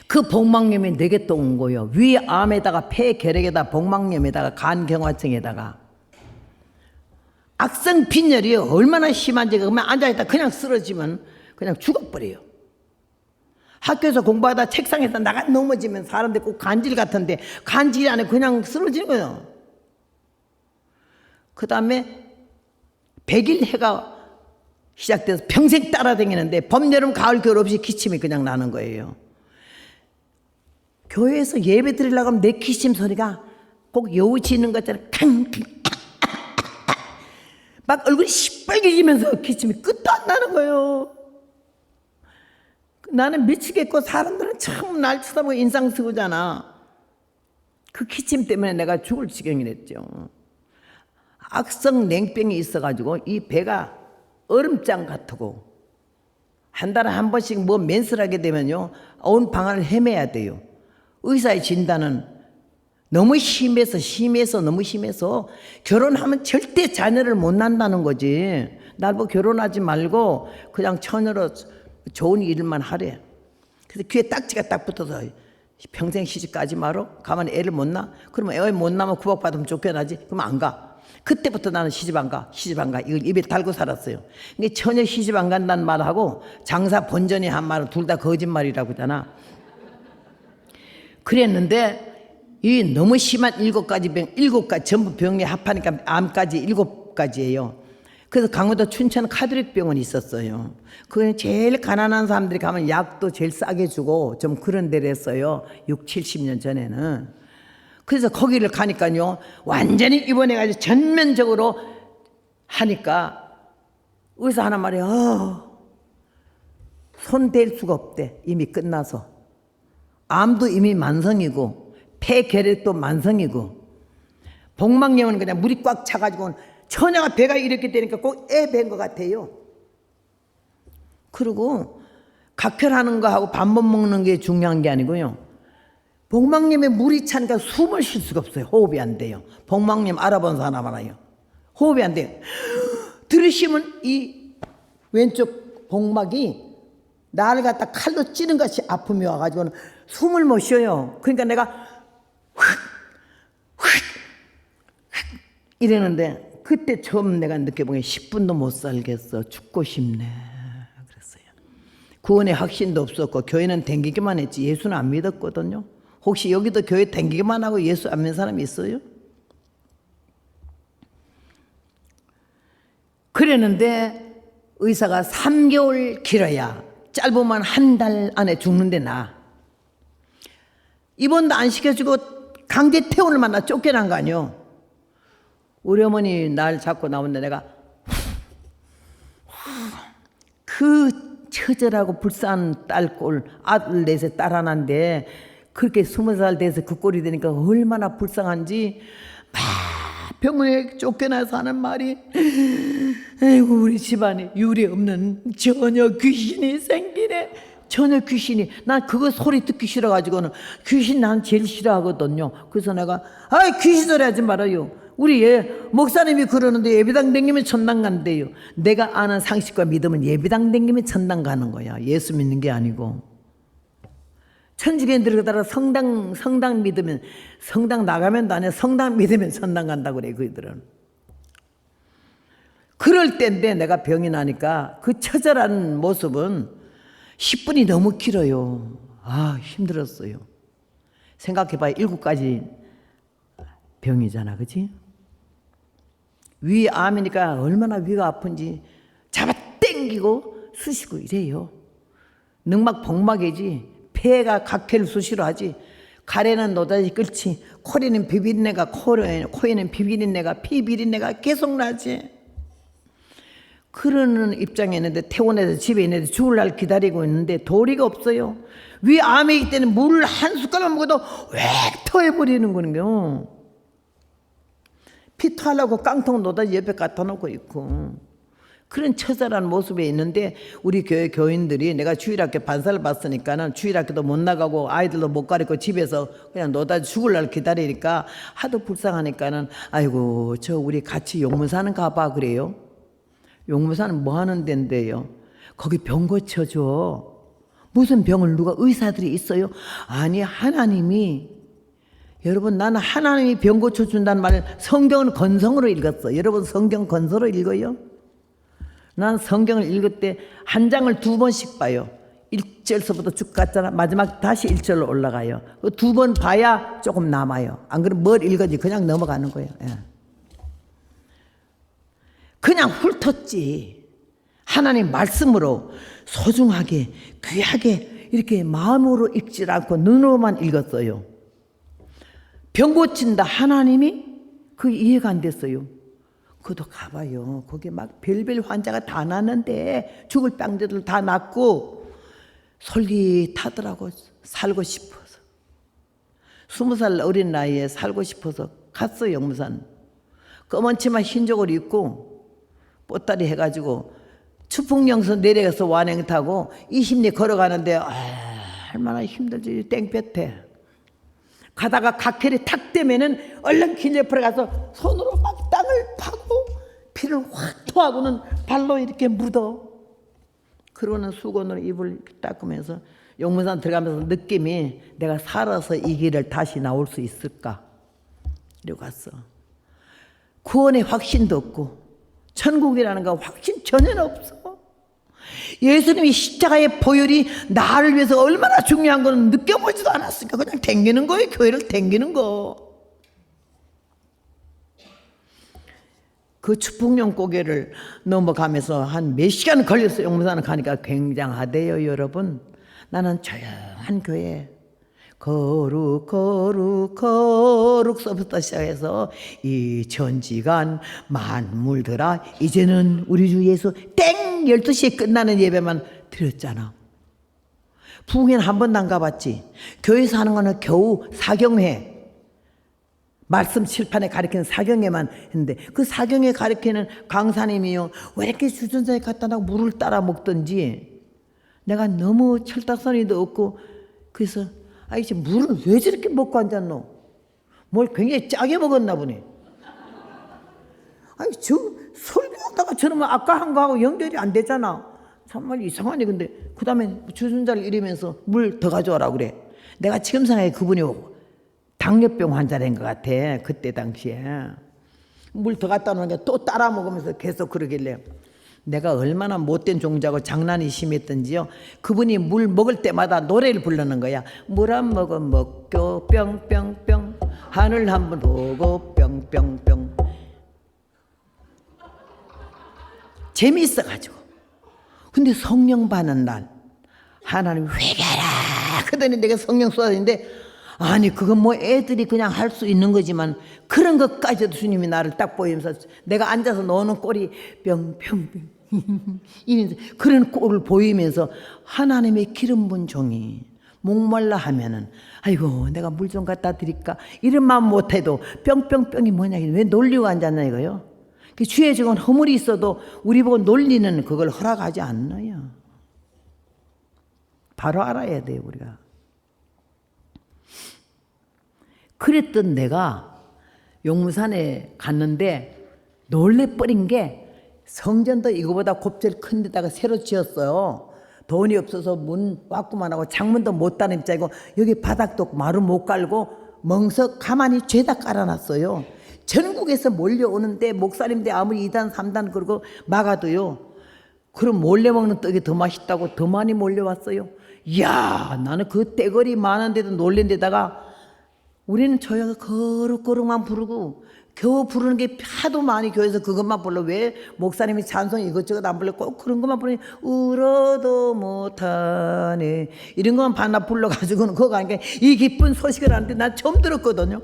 그 복막염이 내게 또 온 거예요. 위암에다가 폐결핵에다가 복막염에다가 간경화증에다가 악성 빈혈이 얼마나 심한지 그러면 앉아있다 그냥 쓰러지면 그냥 죽어버려요. 학교에서 공부하다 책상에서 나가 넘어지면 사람들 꼭 간질 같은데 간질이 아니고 그냥 쓰러지는 거예요. 그 다음에 백일해가 시작돼서 평생 따라다니는데 봄, 여름, 가을, 겨울 없이 기침이 그냥 나는 거예요. 교회에서 예배 드리려고 하면 내 기침 소리가 꼭 여우 짖는 것처럼 캉캉 막 얼굴이 시뻘개지면서 기침이 끝도 안 나는 거예요. 나는 미치겠고 사람들은 참 날 쳐다보고 인상 쓰고잖아. 그 기침 때문에 내가 죽을 지경이 됐죠. 악성 냉병이 있어가지고 이 배가 얼음장 같고 한 달에 한 번씩 뭐 맨슬하게 되면요 온 방안을 헤매야 돼요. 의사의 진단은 너무 심해서 너무 심해서 결혼하면 절대 자녀를 못 낳는다는 거지. 날 보고 결혼하지 말고 그냥 처녀로 좋은 일만 하래. 그래서 귀에 딱지가 딱 붙어서 평생 시집 가지 마라. 가만히 애를 못 낳아. 그러면 애 못 낳으면 구박받으면 쫓겨나지. 그러면 안 가. 그때부터 나는 시집 안 가. 이걸 입에 달고 살았어요. 근데 전혀 시집 안 간다는 말하고 장사 본전이 한 말은 둘 다 거짓말이라고 하잖아. 그랬는데 이 너무 심한 7가지 전부 병이 합하니까 암까지 7가지예요. 그래서 강원도 춘천 카톨릭 병원이 있었어요. 그게 제일 가난한 사람들이 가면 약도 제일 싸게 주고 좀 그런 데를 했어요. 6, 70년 전에는. 그래서 거기를 가니까요. 완전히 입원해가지고 전면적으로 하니까 의사 하나 말이야. 손 댈 수가 없대. 이미 끝나서. 암도 이미 만성이고 폐결핵도 만성이고 복막염은 그냥 물이 꽉 차가지고 처녀가 배가 이렇게 되니까 꼭 애 뵌 것 같아요. 그리고 각혈하는 거하고 밥 못 먹는 게 중요한 게 아니고요. 복막염에 물이 차니까 숨을 쉴 수가 없어요. 호흡이 안 돼요. 복막염 알아본 사람 알아요. 호흡이 안 돼요. 들으시면 이 왼쪽 복막이 나를 갖다 칼로 찌는 것이 아픔이 와가지고는 숨을 못 쉬어요. 그러니까 내가 이러는데 그때 처음 내가 느껴본 게 10분도 못 살겠어. 죽고 싶네. 그랬어요. 구원의 확신도 없었고 교회는 댕기기만 했지 예수는 안 믿었거든요. 혹시 여기도 교회 댕기기만 하고 예수 안 믿는 사람이 있어요? 그랬는데 의사가 3개월 길어야 짧으면 한 달 안에 죽는데 나. 입원도 안 시켜주고 강제 퇴원을 만나 쫓겨난 거 아니요. 우리 어머니 날 잡고 나오는데 내가 그 처절하고 불쌍한 딸꼴 아들 넷에 딸 하나인데 그렇게 20살 돼서 그 꼴이 되니까 얼마나 불쌍한지 막 병원에 쫓겨나서 하는 말이 아이고 우리 집안에 유리 없는 처녀 귀신이 생기네. 처녀 귀신이. 난 그거 소리 듣기 싫어가지고는 귀신 난 제일 싫어하거든요. 그래서 내가 귀신 소리 하지 말아요. 우리 목사님이 그러는데 예배당 댕기면 천당 간대요. 내가 아는 상식과 믿음은 예배당 댕기면 천당 가는 거야. 예수 믿는 게 아니고. 천주교에 들어가다가 성당 믿으면 성당 나가면 안 해. 성당 믿으면 천당 간다고 그래 그들은. 그럴 때인데 내가 병이 나니까 그 처절한 모습은 10분이 너무 길어요. 힘들었어요. 생각해봐요. 7가지 병이잖아. 그치? 위암이니까 얼마나 위가 아픈지 잡아 당기고 쑤시고 이래요. 능막 복막이지 폐가 각혈 수시로 하지. 가래는 노다지 끓지. 코에는 비비린내가 코에는 비비린내가 피 비린내가 계속 나지. 그러는 입장에 있는데 퇴원해서 집에 있는데 죽을 날 기다리고 있는데 도리가 없어요. 위암이기 때문에 물 한 숟갈만 먹어도 웩 토해버리는 거는요. 피 토하려고 깡통 노다지 옆에 갖다 놓고 있고 그런 처절한 모습에 있는데 우리 교회 교인들이 내가 주일학교 반사를 봤으니까는 주일학교도 못 나가고 아이들도 못 가르치고 집에서 그냥 노다지 죽을 날 기다리니까 하도 불쌍하니까는 아이고 저 우리 같이 용문사는 가봐 그래요. 용문사는 뭐 하는 데인데요? 거기 병 고쳐줘. 무슨 병을 누가 의사들이 있어요? 아니 하나님이 여러분 나는 하나님이 병 고쳐준다는 말을 성경은 건성으로 읽었어. 여러분 성경 건성으로 읽어요? 난 성경을 읽을 때 한 장을 2번씩 봐요. 1절서부터 쭉 갔잖아. 마지막 다시 1절로 올라가요. 2번 봐야 조금 남아요. 안 그러면 뭘 읽었지 그냥 넘어가는 거예요. 그냥 훑었지. 하나님 말씀으로 소중하게 귀하게 이렇게 마음으로 읽지 않고 눈으로만 읽었어요. 병 고친다 하나님이 그게 이해가 안 됐어요. 그도 가봐요. 거기 막 별별 환자가 다 났는데 죽을 병들들 다 낫고 솔깃하더라고. 살고 싶어서 20살 어린 나이에 살고 싶어서 갔어요. 용무산 검은 치마 흰족을 입고 뽀따리 해가지고 추풍령서 내려가서 완행 타고 20리 걸어가는데 얼마나 힘들지. 땡볕에 가다가 각혈이 탁 되면은 얼른 길 옆으로 가서 손으로 막 땅을 파고 피를 확 토하고는 발로 이렇게 묻어. 그러고는 수건으로 입을 닦으면서 용문산 들어가면서 느낌이 내가 살아서 이 길을 다시 나올 수 있을까? 이러고 갔어. 구원의 확신도 없고 천국이라는 거 확신 전혀 없어. 예수님이 십자가의 보혈이 나를 위해서 얼마나 중요한 거는 느껴보지도 않았으니까 그냥 댕기는 거예요. 교회를 댕기는 거. 그 축복용 고개를 넘어가면서 한 몇 시간 걸렸어요. 용문산을 가니까 굉장하대요, 여러분. 나는 조용한 교회 거룩 거룩 거룩서부터 시작해서 이 천지간 만물들아 이제는 우리 주 예수 땡 12시에 끝나는 예배만 드렸잖아. 부흥회는 한 번도 안 가봤지. 교회에서 하는 거는 겨우 사경회 말씀 칠판에 가리키는 사경회만 했는데 그 사경회 가리키는 강사님이요 왜 이렇게 주전자에 갖다 놔 물을 따라 먹던지 내가 너무 철딱서니도 없고 그래서 아이씨 물을 왜 저렇게 먹고 앉았노? 뭘 굉장히 짜게 먹었나 보네. 아니 저 설교하다가 저러면 아까 한 거하고 연결이 안 되잖아. 정말 이상하네. 근데 그 다음에 주전자를 이러면서 물 더 가져와라 그래. 내가 지금 생각해 그분이 당뇨병 환자인 것 같아. 그때 당시에 물 더 갖다 놓으니까 또 따라 먹으면서 계속 그러길래 내가 얼마나 못된 종자고 장난이 심했던지요. 그분이 물 먹을 때마다 노래를 부르는 거야. 물 한 모금 먹고 뿅뿅뿅 하늘 한번 보고 뿅뿅뿅. 재미있어가지고. 근데 성령 받는 날 하나님 회개하라 그러더니 내가 성령 쏟아지는데 아니 그건 뭐 애들이 그냥 할 수 있는 거지만 그런 것까지도 주님이 나를 딱 보이면서 내가 앉아서 노는 꼴이 뿅뿅뿅 이면서 그런 꼴을 보이면서 하나님의 기름 분 종이 목말라 하면은 아이고 내가 물 좀 갖다 드릴까 이런 마음 못해도 뿅뿅뿅이 뭐냐 왜 놀리고 앉았나 이거요. 주의 적은 허물이 있어도 우리 보고 놀리는 그걸 허락하지 않나요. 바로 알아야 돼요 우리가. 그랬던 내가 용문산에 갔는데 놀래버린 게 성전도 이거보다 곱절 큰 데다가 새로 지었어요. 돈이 없어서 문 왔구만 하고 창문도 못 다는 입장이고 여기 바닥도 마루 못 깔고 멍석 가만히 죄다 깔아놨어요. 전국에서 몰려오는데 목사님들 아무리 2단 3단 그러고 막아도요. 그럼 몰래 먹는 떡이 더 맛있다고 더 많이 몰려왔어요. 이야 나는 그 떼거리 많은데도 놀란 데다가 우리는 조용히 거룩거룩만 부르고 겨우 부르는 게 하도 많이 교회에서 그것만 불러. 왜 목사님이 찬송 이것저것 안 불러 꼭 그런 것만 부르니 울어도 못하네 이런 것만 반납 불러가지고는 그거 아니까 이 기쁜 소식을 하는데 난 처음 들었거든요.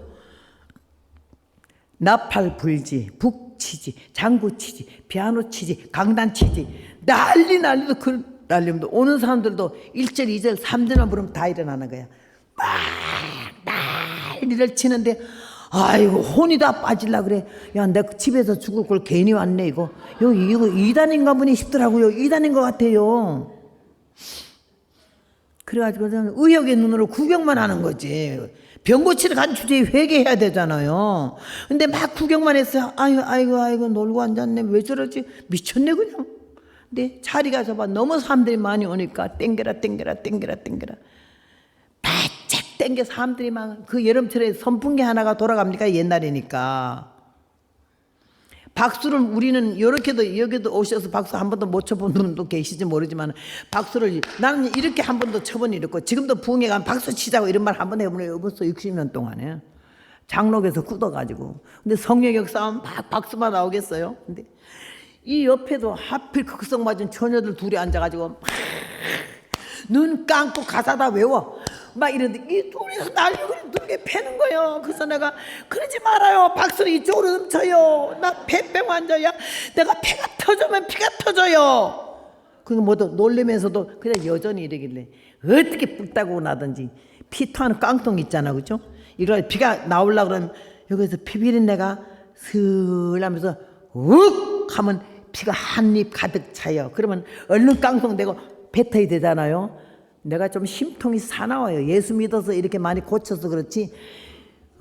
나팔 불지 북치지 장구치지 피아노치지 강단치지 난리도 그 난리도 오는 사람들도 1절 2절 3절만 부르면 다 일어나는 거야. 막 난리를 치는데 아이고 혼이 다 빠질라 그래. 야 내가 집에서 죽을 걸 괜히 왔네 이거. 이거 이단인가 보니 싶더라고요. 이단인 것 같아요. 그래가지고 저는 의욕의 눈으로 구경만 하는 거지. 병 고치러 간 주제에 회개해야 되잖아요. 근데 막 구경만 했어요. 아이고 놀고 앉았네. 왜 저러지? 미쳤네 그냥. 근데 자리가 좁아 너무 사람들이 많이 오니까 땡겨라 바짝 땡겨 사람들이 막 그 여름철에 선풍기 하나가 돌아갑니까? 옛날이니까. 박수를 우리는 이렇게도 여기도 오셔서 박수 한 번도 못 쳐본 분도 계시지 모르지만 박수를 나는 이렇게 한 번도 쳐본 일 없고 지금도 부흥회 가면 박수 치자고 이런 말 한 번 해보면 없었어. 60년 동안에 장록에서 굳어가지고. 근데 성령 역사하면 막 박수만 나오겠어요. 근데 이 옆에도 하필 극성 맞은 처녀들 둘이 앉아가지고 막 눈 감고 가사 다 외워 막 이러는데 이 둘이서 날리고 눈에 패는 거예요. 그래서 내가 그러지 말아요. 박수를 이쪽으로 넘쳐요. 나 폐병 환자야. 내가 폐가 터지면 피가 터져요. 그거 뭐도 놀리면서도 그냥 여전히 이러길래 어떻게 뿔 따고 나든지 피 터는 깡통 있잖아, 그죠? 이거 피가 나오려고 그러면 여기서 피비린내가 슬 하면서 욱 하면 피가 한 입 가득 차요. 그러면 얼른 깡통 되고 뱉어야 되잖아요. 내가 좀 심통이 사나워요. 예수 믿어서 이렇게 많이 고쳐서 그렇지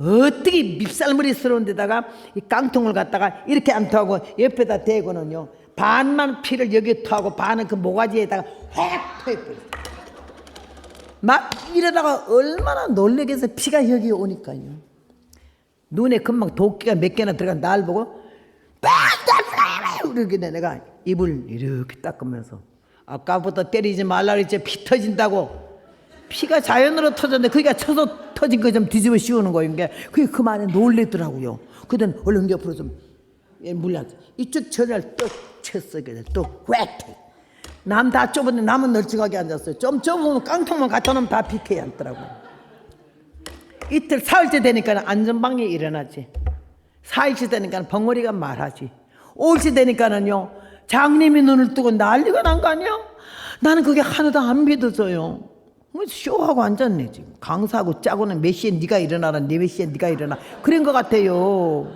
어떻게 밉살머리스러운 데다가 이 깡통을 갖다가 이렇게 안 타고 옆에다 대고는요 반만 피를 여기 토하고 반은 그 모가지에다가 확 토해버렸어. 막 이러다가 얼마나 놀래게 해서 피가 여기 오니까요. 눈에 금방 도끼가 몇 개나 들어간 날 보고 이렇게 내가 입을 이렇게 닦으면서 아까부터 때리지 말라 그랬지 피 터진다고. 피가 자연으로 터졌는데 그게 쳐서 터진 거 좀 뒤집어 씌우는 거인 게 그게 그만에 놀래더라고요. 그땐 얼른 옆으로 좀 물렸어. 이쪽 전화를 또 쳤어. 또 꽉. 남 다 좁은데 남은 널찍하게 앉았어요. 좀 좁으면 깡통만 갖다 놓으면 다 비켜야 앉더라고. 이틀 사흘째 되니까 안전방에 일어나지. 4일째 되니까 벙어리가 말하지. 5일째 되니까는요 장님이 눈을 뜨고 난리가 난 거 아니야? 나는 그게 하나도 안 믿어져요. 쇼하고 앉았네 지금. 강사하고 짜고는 몇 시에 네가 일어나라, 몇 시에 네가 일어나 그런 것 같아요.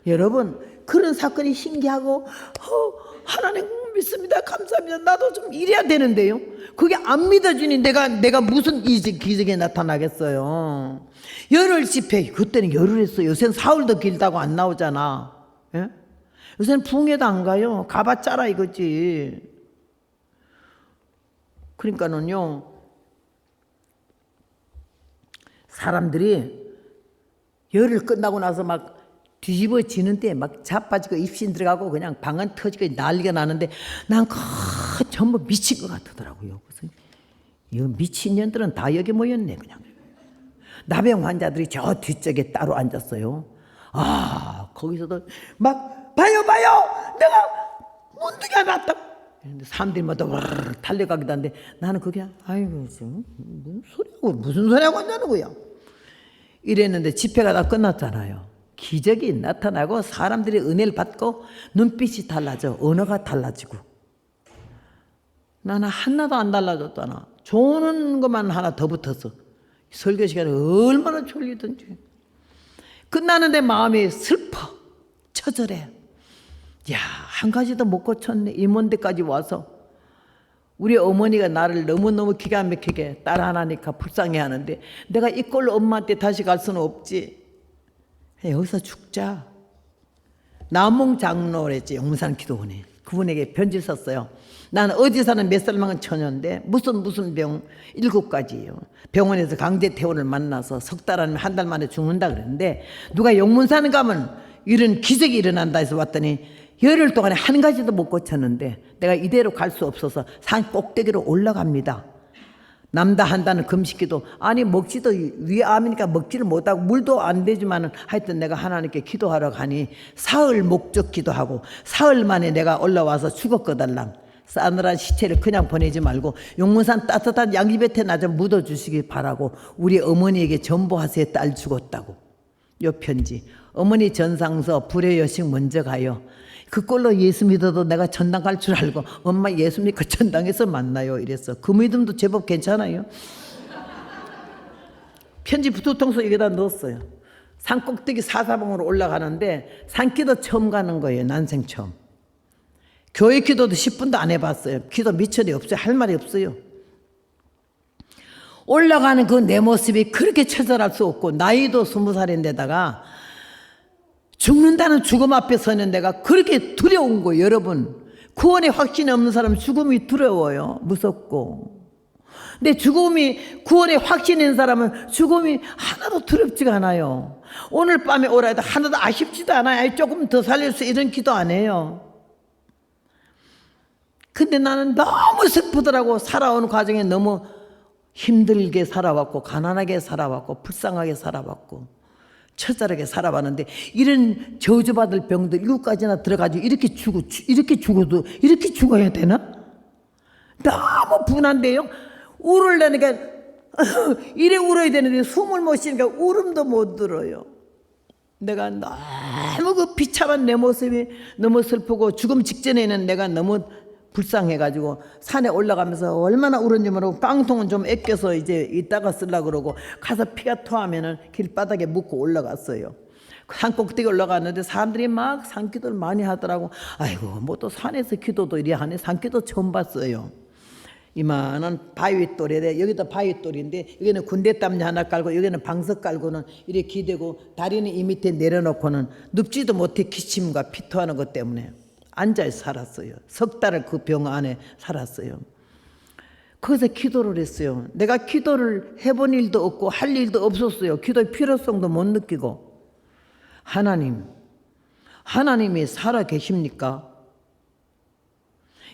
여러분 그런 사건이 신기하고 하나님 믿습니다 감사합니다 나도 좀 이래야 되는데요. 그게 안 믿어주니 내가 무슨 기적이 나타나겠어요. 열흘 집회 그때는 열흘 했어요. 요새는 사흘도 길다고 안 나오잖아. 예? 요새는 붕에도 안 가요. 가봤자라 이거지. 그러니까는요 사람들이 열흘 끝나고 나서 막 뒤집어지는데 막 자빠지고 입신 들어가고 그냥 방언 터지고 난리가 나는데 난 전부 미친 것 같더라고요. 그래서 이 미친년들은 다 여기 모였네. 그냥 나병 환자들이 저 뒤쪽에 따로 앉았어요. 아 거기서도 막 봐요 내가 문득이 났다. 사람들이 막 달려가기도 하는데 나는 그게 아이고 지금 무슨 소리하고 한다는 거야. 이랬는데 집회가 다 끝났잖아요. 기적이 나타나고 사람들이 은혜를 받고 눈빛이 달라져. 언어가 달라지고. 나는 하나도 안 달라졌잖아. 좋은 것만 하나 더 붙었어. 설교 시간에 얼마나 졸리든지. 끝나는데 마음이 슬퍼. 처절해. 야, 한 가지도 못 고쳤네. 임원대까지 와서. 우리 어머니가 나를 너무너무 기가 막히게 딸 하나니까 불쌍해 하는데 내가 이 꼴로 엄마한테 다시 갈 수는 없지. 여기서 죽자. 남몽 장로랬지. 용산 기도원에. 그분에게 편지 썼어요. 나는 어디 사는 몇 살만한 처녀인데 무슨 병 7가지예요. 병원에서 강제퇴원을 만나서 석 달 아니면 한 달 만에 죽는다 그랬는데 누가 용문산 가면 이런 기적이 일어난다 해서 왔더니 열흘 동안에 한 가지도 못 고쳤는데 내가 이대로 갈 수 없어서 산 꼭대기로 올라갑니다. 남다 한다는 금식기도 아니 먹지도 위암이니까 먹지를 못하고 물도 안 되지만은 하여튼 내가 하나님께 기도하러 가니 사흘 목적 기도하고 사흘 만에 내가 올라와서 죽었거달랑. 싸늘한 시체를 그냥 보내지 말고 용문산 따뜻한 양지배태 나 좀 묻어주시기 바라고 우리 어머니에게 전보하세요. 딸 죽었다고. 요 편지. 어머니 전상서 불의 여식 먼저 가요. 그꼴로 예수 믿어도 내가 전당 갈 줄 알고 엄마 예수 믿고 전당에서 만나요 이랬어. 그 믿음도 제법 괜찮아요. 편지 부두통수 여기다 넣었어요. 산 꼭대기 사사봉으로 올라가는데 산기도 처음 가는 거예요. 난생 처음. 교회 기도도 10분도 안 해봤어요. 기도 미천이 없어요. 할 말이 없어요. 올라가는 그 내 모습이 그렇게 처절할 수 없고 나이도 20살인데다가 죽는다는 죽음 앞에 서는 내가 그렇게 두려운 거예요. 여러분 구원의 확신이 없는 사람은 죽음이 두려워요. 무섭고. 근데 죽음이 구원의 확신이 있는 사람은 죽음이 하나도 두렵지가 않아요. 오늘 밤에 오라 해도 하나도 아쉽지도 않아요. 조금 더 살릴 수 이런 기도 안 해요. 근데 나는 너무 슬프더라고. 살아오는 과정에 너무 힘들게 살아왔고 가난하게 살아왔고 불쌍하게 살아왔고 처절하게 살아봤는데 이런 저주받을 병들 7가지나 들어가지고 이렇게 죽어도 이렇게 죽어야 되나? 너무 분한데요. 울을 내니까 이래 울어야 되는데 숨을 못 쉬니까 울음도 못 들어요. 내가 너무 그 비참한 내 모습이 너무 슬프고 죽음 직전에는 내가 너무 불쌍해가지고 산에 올라가면서 얼마나 울었는지 모르고 깡통은 좀 아껴서 이제 이따가 쓰려고 그러고 가서 피가 토하면은 길바닥에 묻고 올라갔어요. 산 꼭대기 올라갔는데 사람들이 막 산기도를 많이 하더라고. 아이고 뭐 또 산에서 기도도 이래 하네. 산기도 처음 봤어요. 이만한 바위돌에 여기도 바위돌인데 여기는 군대 담요 하나 깔고 여기는 방석 깔고는 이렇게 기대고 다리는 이 밑에 내려놓고는 눕지도 못해 기침과 피토하는 것 때문에 앉아 살았어요. 석 달을 그 병 안에 살았어요. 거기서 기도를 했어요. 내가 기도를 해본 일도 없고 할 일도 없었어요. 기도의 필요성도 못 느끼고. 하나님이 살아 계십니까?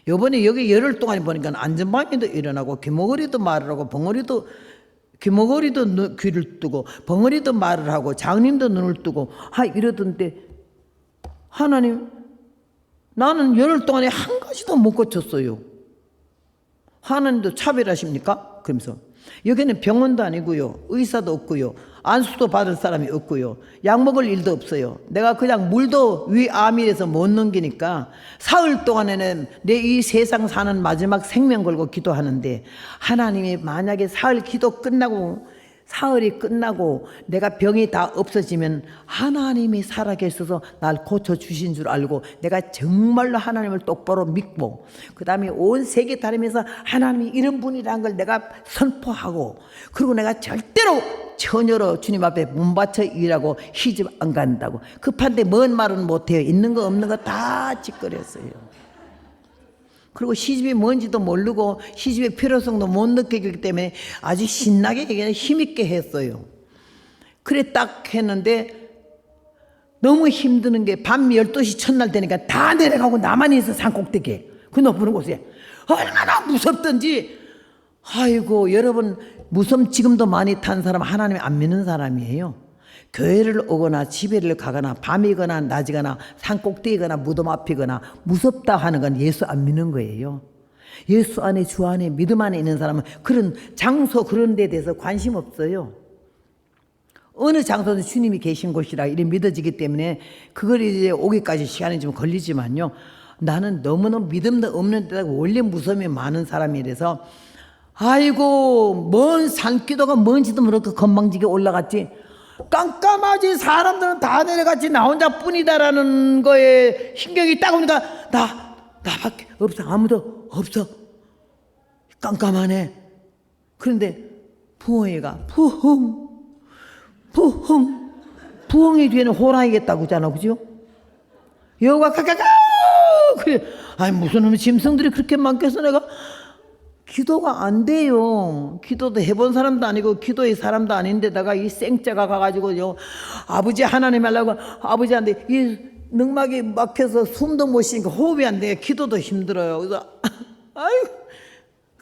요번에 여기 열흘 동안 보니까 안전방에도 일어나고 귀머거리도 말을 하고 귀머거리도 귀를 뜨고 벙어리도 말을 하고 장님도 눈을 뜨고 이러던데 하나님 나는 열흘 동안에 한 가지도 못 고쳤어요. 하나님도 차별하십니까? 그러면서 여기는 병원도 아니고요. 의사도 없고요. 안수도 받을 사람이 없고요. 약 먹을 일도 없어요. 내가 그냥 물도 위아밀해서 못 넘기니까 사흘 동안에는 내 이 세상 사는 마지막 생명 걸고 기도하는데 하나님이 만약에 사흘이 끝나고 내가 병이 다 없어지면 하나님이 살아계셔서 날 고쳐주신 줄 알고 내가 정말로 하나님을 똑바로 믿고 그 다음에 온 세계 다니면서 하나님이 이런 분이라는 걸 내가 선포하고 그리고 내가 절대로 처녀로 주님 앞에 몸바쳐 일하고 시집 안 간다고 급한데 뭔 말은 못해요. 있는 거 없는 거 다 짓거렸어요. 그리고 시집이 뭔지도 모르고 시집의 필요성도 못 느끼기 때문에 아주 신나게 그냥 힘있게 했어요. 그래 딱 했는데 너무 힘드는 게 밤 12시 첫날 되니까 다 내려가고 나만 있어 산꼭대기에 그 높은 곳에 얼마나 무섭던지. 아이고 여러분 무섭 지금도 많이 탄 사람 하나님 안 믿는 사람이에요. 교회를 오거나 집에를 가거나 밤이거나 낮이거나 산꼭대기거나 무덤 앞이거나 무섭다 하는 건 예수 안 믿는 거예요. 예수 안에 주 안에 믿음 안에 있는 사람은 그런 장소 그런 데 대해서 관심 없어요. 어느 장소든 주님이 계신 곳이라 이래 믿어지기 때문에 그걸 이제 오기까지 시간이 좀 걸리지만요. 나는 너무너무 믿음도 없는 데다가 원래 무서움이 많은 사람이라서 아이고 먼 산기도가 뭔지도 모르고 건방지게 올라갔지. 깜깜하지 사람들은 다 내려갔지 나 혼자뿐이다라는 거에 신경이 딱 오니까 나밖에 없어. 아무도 없어. 깜깜하네. 그런데 부엉이가 부엉이 뒤에는 호랑이겠다고 하잖아. 그죠? 여우가 가가가 그래. 아니 무슨 놈의 짐승들이 그렇게 많겠어. 내가 기도가 안 돼요. 기도도 해본 사람도 아니고 기도의 사람도 아닌데다가 이 생자가 가가지고요. 아버지 하나님 하려고 아버지한테 이 능막이 막혀서 숨도 못 쉬니까 호흡이 안 돼. 기도도 힘들어요. 그래서 아유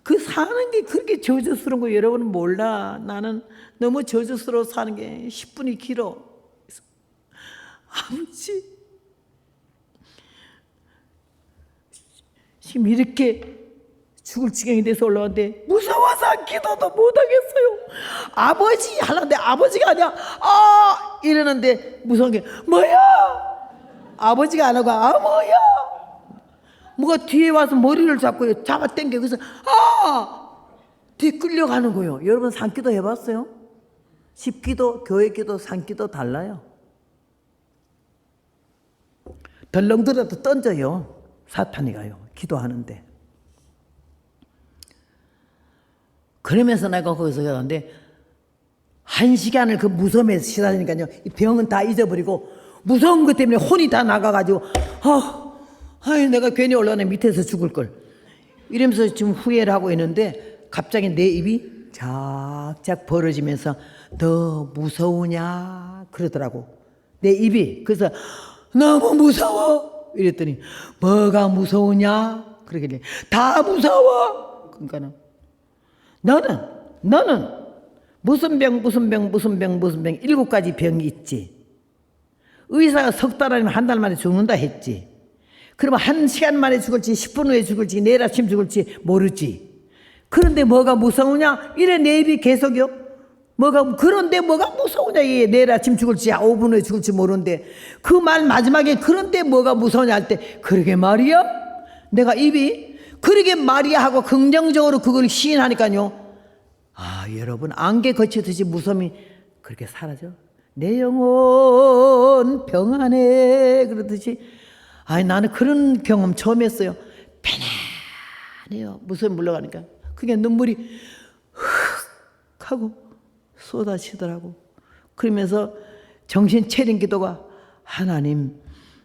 그 사는 게 그렇게 저주스러운 거 여러분은 몰라. 나는 너무 저주스러워 사는 게 10분이 길어. 그래서 아버지 지금 이렇게 죽을 지경이 돼서 올라왔는데 무서워서 기도도 못하겠어요. 아버지 하려는데 아버지가 아니야. 이러는데 무서운 게 뭐야? 아버지가 안 하고 뭐야? 뭐가 뒤에 와서 머리를 잡고 잡아 당겨. 그래서 뒤에 끌려가는 거예요. 여러분 산기도 해봤어요? 집기도 교회 기도 산기도 달라요. 덜렁들어도 던져요. 사탄이 가요. 기도하는데. 그러면서 내가 거기서 가는데 1시간을 그 무서움에 시달리니까요. 이 병은 다 잊어버리고 무서운 것 때문에 혼이 다 나가가지고 내가 괜히 올라가네 밑에서 죽을 걸 이러면서 지금 후회를 하고 있는데 갑자기 내 입이 작작 벌어지면서 더 무서우냐 그러더라고. 내 입이. 그래서 너무 무서워 이랬더니 뭐가 무서우냐 그러길래 다 무서워. 그러니까는 너는 무슨 병 7가지 병이 있지. 의사가 석 달 아니면 한 달 만에 죽는다 했지. 그러면 1시간 만에 죽을지 10분 후에 죽을지 내일 아침 죽을지 모르지. 그런데 뭐가 무서우냐 이래 내 입이 계속요. 그런데 뭐가 무서우냐 이게 내일 아침 죽을지 5분 후에 죽을지 모르는데 그 말 마지막에 그런데 뭐가 무서우냐 할 때 그러게 말이야. 내가 입이 그러게 말이야 하고 긍정적으로 그걸 시인하니까요. 여러분 안개 거치듯이 무서움이 그렇게 사라져. 내 영혼 평안해 그러듯이. 나는 그런 경험 처음 했어요. 편안해요. 무서움 물러가니까. 그게 눈물이 흑 하고 쏟아지더라고. 그러면서 정신 차린 기도가 하나님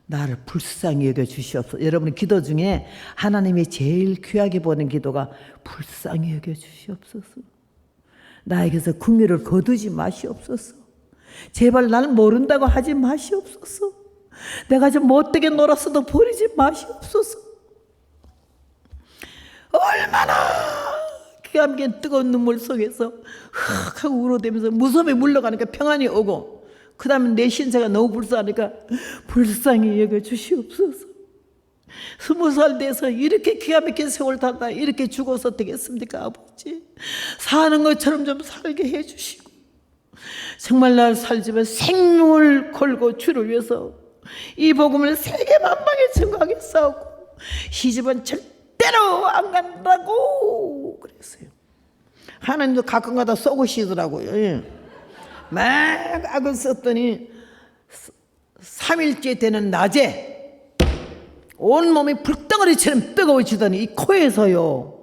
나를 불쌍히 여겨 주시옵소서. 여러분 기도 중에 하나님이 제일 귀하게 보는 기도가 불쌍히 여겨 주시옵소서. 나에게서 긍휼을 거두지 마시옵소서. 제발 나를 모른다고 하지 마시옵소서. 내가 좀 못되게 놀았어도 버리지 마시옵소서. 얼마나 기가 막힌 뜨거운 눈물 속에서 흑 하고 울어대면서 무섭게 물러가니까 평안이 오고, 그 다음에 내 신세가 너무 불쌍하니까 불쌍히 여겨 주시옵소서. 20살 돼서 이렇게 기가 막힌 세월 살다 이렇게 죽어서 되겠습니까? 아버지, 사는 것처럼 좀 살게 해주시고, 정말 날 살지만 생명을 걸고 주를 위해서 이 복음을 세계 만방에 전가하게 싸우고 이 집은 절대로 안 간다고 그랬어요. 하나님도 가끔가다 쏘고시더라고요. 막 악을 썼더니 3일째 되는 낮에 온몸이 불덩어리처럼 뜨거워지더니 이 코에서요.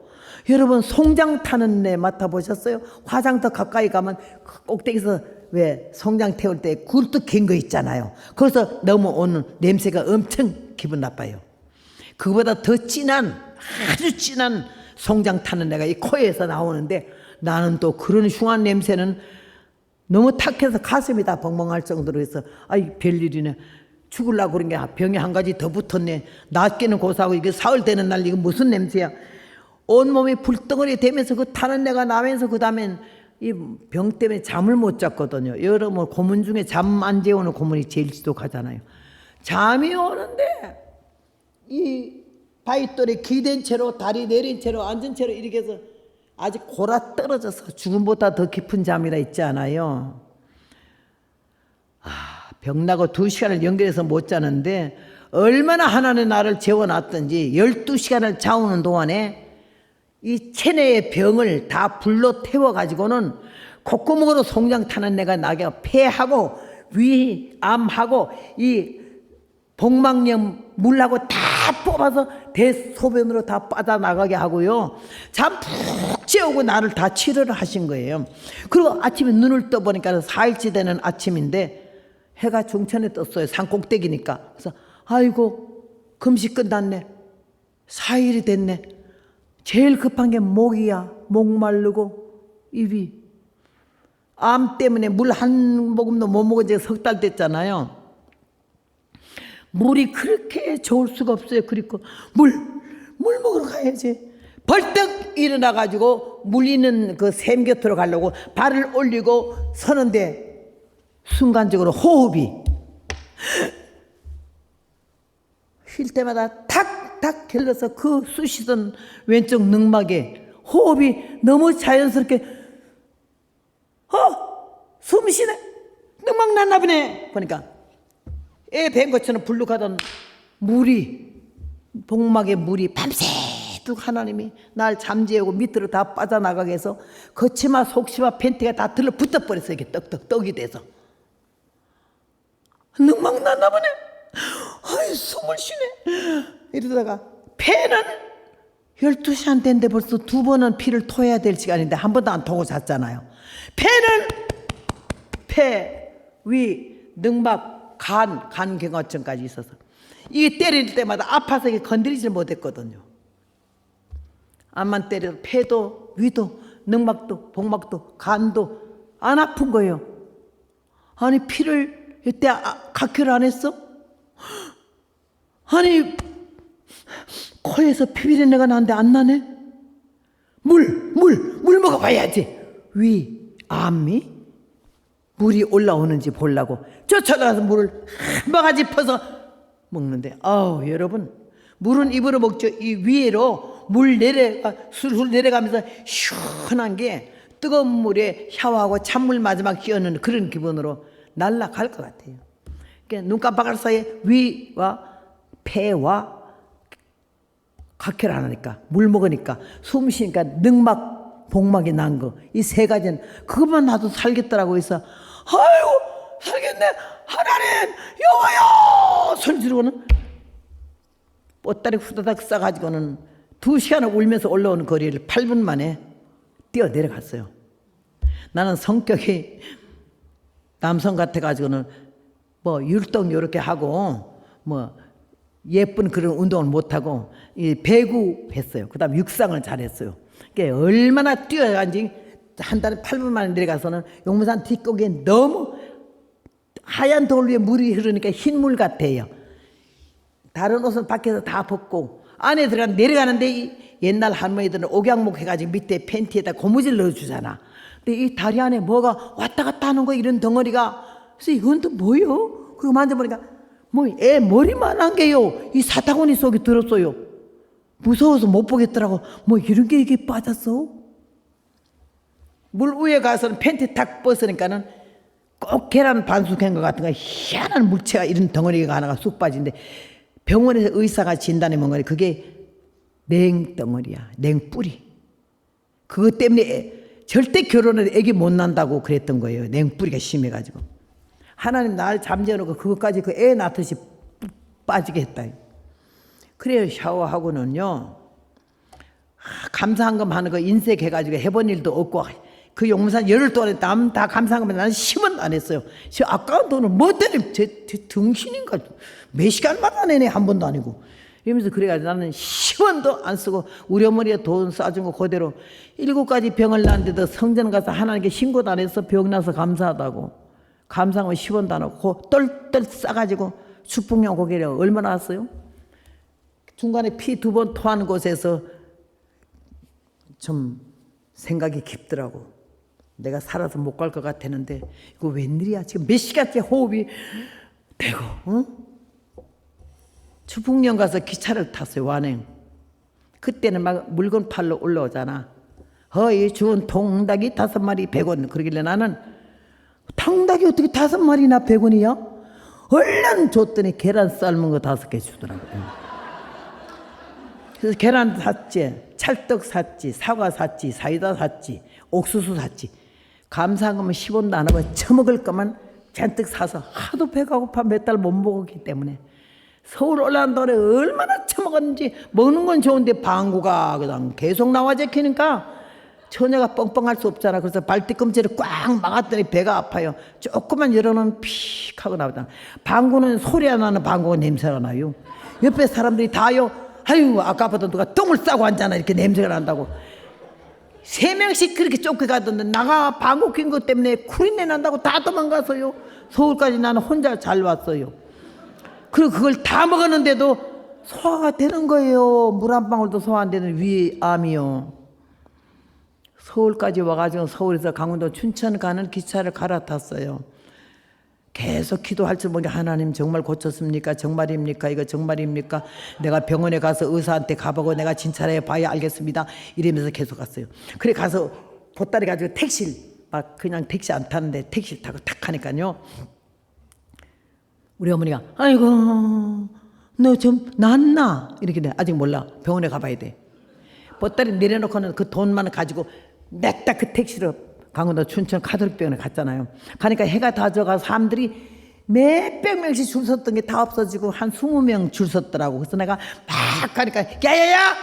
여러분 송장 타는 애 맡아보셨어요? 화장터 가까이 가면 꼭대기에서 왜 송장 태울 때 굴뚝 긴 거 있잖아요. 거기서 넘어오는 냄새가 엄청 기분 나빠요. 그거보다 더 진한, 아주 진한 송장 타는 애가 이 코에서 나오는데, 나는 또 그런 흉한 냄새는 너무 탁해서 가슴이 다 벙벙할 정도로 해서 아이 별일이네, 죽으려고 그런 게 병이 한 가지 더 붙었네, 낫기는 고사하고 이게 사흘 되는 날 이거 무슨 냄새야. 온몸이 불덩어리 되면서 그 타는 내가 나면서 그 다음엔 이 병 때문에 잠을 못 잤거든요. 여러분 고문 중에 잠 안 재우는 고문이 제일 지독하잖아요. 잠이 오는데 이 바위돌에 기댄 채로 다리 내린 채로 앉은 채로 이렇게 해서 아직 골아 떨어져서 죽음보다 더 깊은 잠이라 있지 않아요. 병나고 2시간을 연결해서 못 자는데 얼마나 하나님 나를 재워놨든지 12시간을 자오는 동안에 이 체내의 병을 다 불로 태워가지고는 콧구멍으로 송장 타는 내가 나게 폐하고 위암하고 이 복막염 물하고 다 뽑아서 대소변으로 다 빠져나가게 하고요. 잠 푹 재우고 나를 다 치료를 하신 거예요. 그리고 아침에 눈을 떠보니까 4일째 되는 아침인데 해가 중천에 떴어요. 산 꼭대기니까. 그래서 아이고 금식 끝났네. 4일이 됐네. 제일 급한 게 목이야. 목 마르고 입이. 암 때문에 물 한 모금도 못 먹은 지 석 달 됐잖아요. 물이 그렇게 좋을 수가 없어요. 그리고 물 먹으러 가야지. 벌떡 일어나가지고 물 있는 그 샘 곁으로 가려고 발을 올리고 서는데 순간적으로 호흡이 쉴 때마다 탁탁 길러서 그 쑤시던 왼쪽 능막에 호흡이 너무 자연스럽게 숨 쉬네. 능막 났나 보네. 보니까 애 뵌 것처럼 불룩하던 물이, 복막에 물이 밤새도록 하나님이 날 잠재우고 밑으로 다 빠져나가게 해서 겉치마 속치마 팬티가 다 들러붙어버렸어요. 이게 떡이 돼서. 능막 났나 보네. 아이 숨을 쉬네. 이러다가 폐는 12시 안 됐는데 벌써 2번은 피를 토해야 될 시간인데 한 번도 안 토고 잤잖아요. 폐는 폐, 위, 능막, 간 경화증까지 있어서 이게 때릴 때마다 아파서 이게 건드리질 못했거든요. 암만 때려도 폐도, 위도, 능막도, 복막도, 간도 안 아픈 거예요. 아니 피를 이때 각혈을 안 했어? 아니 코에서 피비린내가 나는데 안 나네? 물 먹어봐야지. 위, 암이 물이 올라오는지 보려고 쫓아가서 물을 한 바가지 퍼서 먹는데, 여러분 물은 입으로 먹죠. 이 위로 물 술술 내려가면서 시원한 게 뜨거운 물에 샤워하고 찬물 마지막 끼얹는 그런 기분으로 날아갈 것 같아요. 그러니까 눈 깜빡할 사이에 위와 폐와 각혈 안 하니까 물 먹으니까 숨 쉬니까 능막 복막이 난 거, 이 세 가지는 그것만 놔도 살겠더라고. 해서 아이고 살겠네 하나님 여호와여 소리 지르고는 뻗다리 후다닥 싸가지고는 2시간을 울면서 올라오는 거리를 8분 만에 뛰어 내려갔어요. 나는 성격이 남성 같아가지고는 뭐 율동 요렇게 하고 뭐 예쁜 그런 운동을 못하고 배구 했어요. 그 다음 육상을 잘했어요. 그러니까 얼마나 뛰어간지 한 달에 8분 만에 내려가서는 용문산 뒷고기에 너무 하얀 돌 위에 물이 흐르니까 흰물 같아요. 다른 옷은 밖에서 다 벗고 안에 들어가 내려가는데 옛날 할머니들은 옥양목 해가지고 밑에 팬티에다 고무줄 넣어주잖아. 근데 이 다리 안에 뭐가 왔다 갔다 하는 거 이런 덩어리가. 그래서 이건 또 뭐요? 그리고 만져보니까 뭐 애 머리만한 게요. 이 사타구니 속에 들었어요. 무서워서 못 보겠더라고. 뭐 이런 게 이게 빠졌어? 물 위에 가서는 팬티 탁 벗으니까는 꼭 계란 반숙한 것 같은 거 희한한 물체가 이런 덩어리가 하나가 쑥 빠진데 병원에서 의사가 진단해 먹은 거니 그게 냉덩어리야. 냉뿌리. 그것 때문에 절대 결혼을 애기 못 난다고 그랬던 거예요. 냉뿌리가 심해가지고. 하나님 날 잠재워놓고 그것까지 그 애 낳듯이 빠지게 했다. 그래요. 샤워하고는요. 감사한금 하는 거 인색해가지고 해본 일도 없고 그 용문산 열흘 동안에 남 다 감사한금 나는 10원 안 했어요. 아까운 돈을 뭐 때문에 제 등신인가 몇 시간마다 내내 한 번도 아니고 이러면서 그래가지고 나는 10원도 안 쓰고 우리 어머니가 돈 싸준 거 그대로 7가지 병을 낳았는데도 성전 가서 하나님께 신고도 안 해서 병 나서 감사하다고 감사한 거 10원도 안 하고 똘똘 싸가지고 수풍령 고개를 얼마나 왔어요? 중간에 피 2번 토하는 곳에서 좀 생각이 깊더라고. 내가 살아서 못 갈 것 같았는데 이거 웬일이야. 지금 몇 시간째 호흡이 되고 추풍령 가서 기차를 탔어요. 완행. 그때는 막 물건 팔러 올라오잖아. 허이 주운 통닭이 5마리 100원. 그러길래 나는 통닭이 어떻게 5마리나 100원이야? 얼른 줬더니 계란 삶은 거 5개 주더라고요. 그래서 계란 샀지, 찰떡 샀지, 사과 샀지, 사이다 샀지, 옥수수 샀지. 감사한 거면 10원도 안 하고 처먹을 거만 잔뜩 사서 하도 배가 고파 몇 달 못 먹었기 때문에 서울 올라간 동안에 얼마나 처먹었는지 먹는 건 좋은데 방구가 그냥 계속 나와 적히니까 처녀가 뻥뻥할 수 없잖아. 그래서 발뒤꿈치를 꽉 막았더니 배가 아파요. 조금만 열어놓으면 픽 하고 나오잖아. 방구는 소리 안 나는 방구가 냄새가 나요. 옆에 사람들이 다요. 아유 아까부터 누가 똥을 싸고 앉잖아. 이렇게 냄새가 난다고. 3명씩 그렇게 쫓겨가던데 나가 방구 낀 것 때문에 구린내 난다고 다 도망가서요. 서울까지 나는 혼자 잘 왔어요. 그리고 그걸 다 먹었는데도 소화가 되는 거예요. 물 한 방울도 소화 안 되는 위암이요. 서울까지 와가지고 서울에서 강원도 춘천 가는 기차를 갈아탔어요. 계속 기도할 줄 모르게 하나님 정말 고쳤습니까? 정말입니까? 이거 정말입니까? 내가 병원에 가서 의사한테 가보고 내가 진찰해 봐야 알겠습니다. 이러면서 계속 갔어요. 그래 가서 보따리 가지고 택시를 막 그냥 택시 안 타는데 택시를 타고 탁 하니까요. 우리 어머니가 아이고 너 좀 낫나? 이렇게 돼. 아직 몰라. 병원에 가봐야 돼. 보따리 내려놓고는 그 돈만 가지고 냅다 그 택시로 강원도 춘천 카톨릭병원에 갔잖아요. 가니까 해가 다 져가서 사람들이 몇백 명씩 줄 섰던 게 다 없어지고 한 20명 줄 섰더라고. 그래서 내가 막 가니까 야야야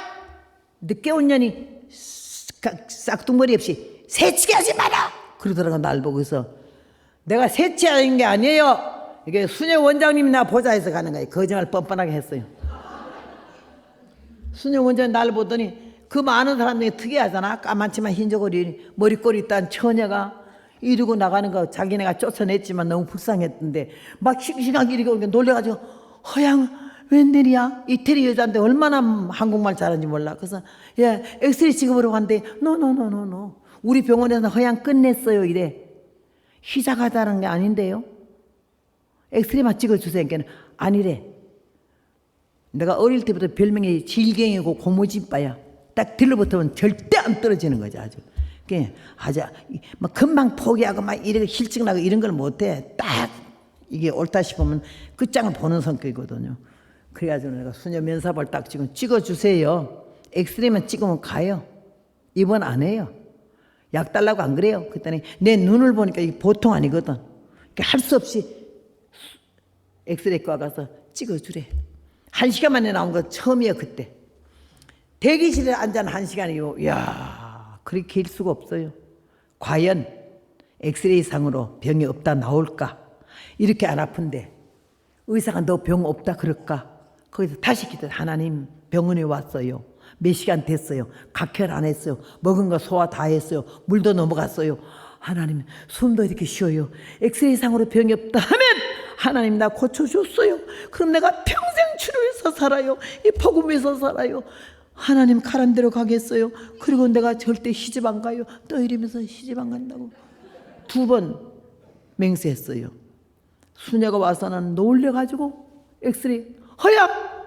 늦게 온 년이 싹둥머리 없이 새치기 하지 마라 그러더라고. 날 보고. 그래서 내가 새치하는 게 아니에요. 이게 수녀 원장님이 나 보자 해서 가는 거예요. 거짓말 뻔뻔하게 했어요. 수녀 원장이 날 보더니 그 많은 사람들이 특이하잖아. 까만치만 흰저고리 머리꼬리 딴 처녀가 이러고 나가는 거 자기네가 쫓아냈지만 너무 불쌍했던데 막 싱싱하게 이렇게 오니까 놀래가지고 허양 웬일이야? 이태리 여자인데 얼마나 한국말 잘하는지 몰라. 그래서 예 엑스레이 찍어보려고 하는데 노 우리 병원에서 허양 끝냈어요 이래. 희작하다는 게 아닌데요. 엑스레이만 찍어주세요. 그러니까 아니래. 내가 어릴 때부터 별명이 질갱이고 고무진빠야. 딱 들러붙으면 절대 안 떨어지는 거죠. 아주 막 금방 포기하고 막 이렇게 실증나고 이런 걸 못해. 딱 이게 옳다 싶으면 끝장을 보는 성격이거든요. 그래가지고 내가 수녀 면사볼 딱 지금 찍어주세요. 엑스레이만 찍으면 가요. 입원 안 해요. 약 달라고 안 그래요. 그랬더니 내 눈을 보니까 이게 보통 아니거든. 할 수 없이 엑스레이과 가서 찍어주래. 1시간 만에 나온 거 처음이에요. 그때 대기실에 앉아 1시간이요. 이야 그렇게 길 수가 없어요. 과연 엑스레이 상으로 병이 없다 나올까? 이렇게 안 아픈데 의사가 너 병 없다 그럴까? 거기서 다시 기도. 하나님 병원에 왔어요. 몇 시간 됐어요. 각혈 안 했어요. 먹은 거 소화 다 했어요. 물도 넘어갔어요. 하나님 숨도 이렇게 쉬어요. 엑스레이상으로 병이 없다 하면 하나님 나 고쳐줬어요. 그럼 내가 평생 치료해서 살아요. 이 복음에서 살아요. 하나님 가란 대로 가겠어요. 그리고 내가 절대 시집 안 가요. 떠이러면서 시집 안 간다고 2번 맹세했어요. 수녀가 와서는 놀래가지고 엑스레이 허약.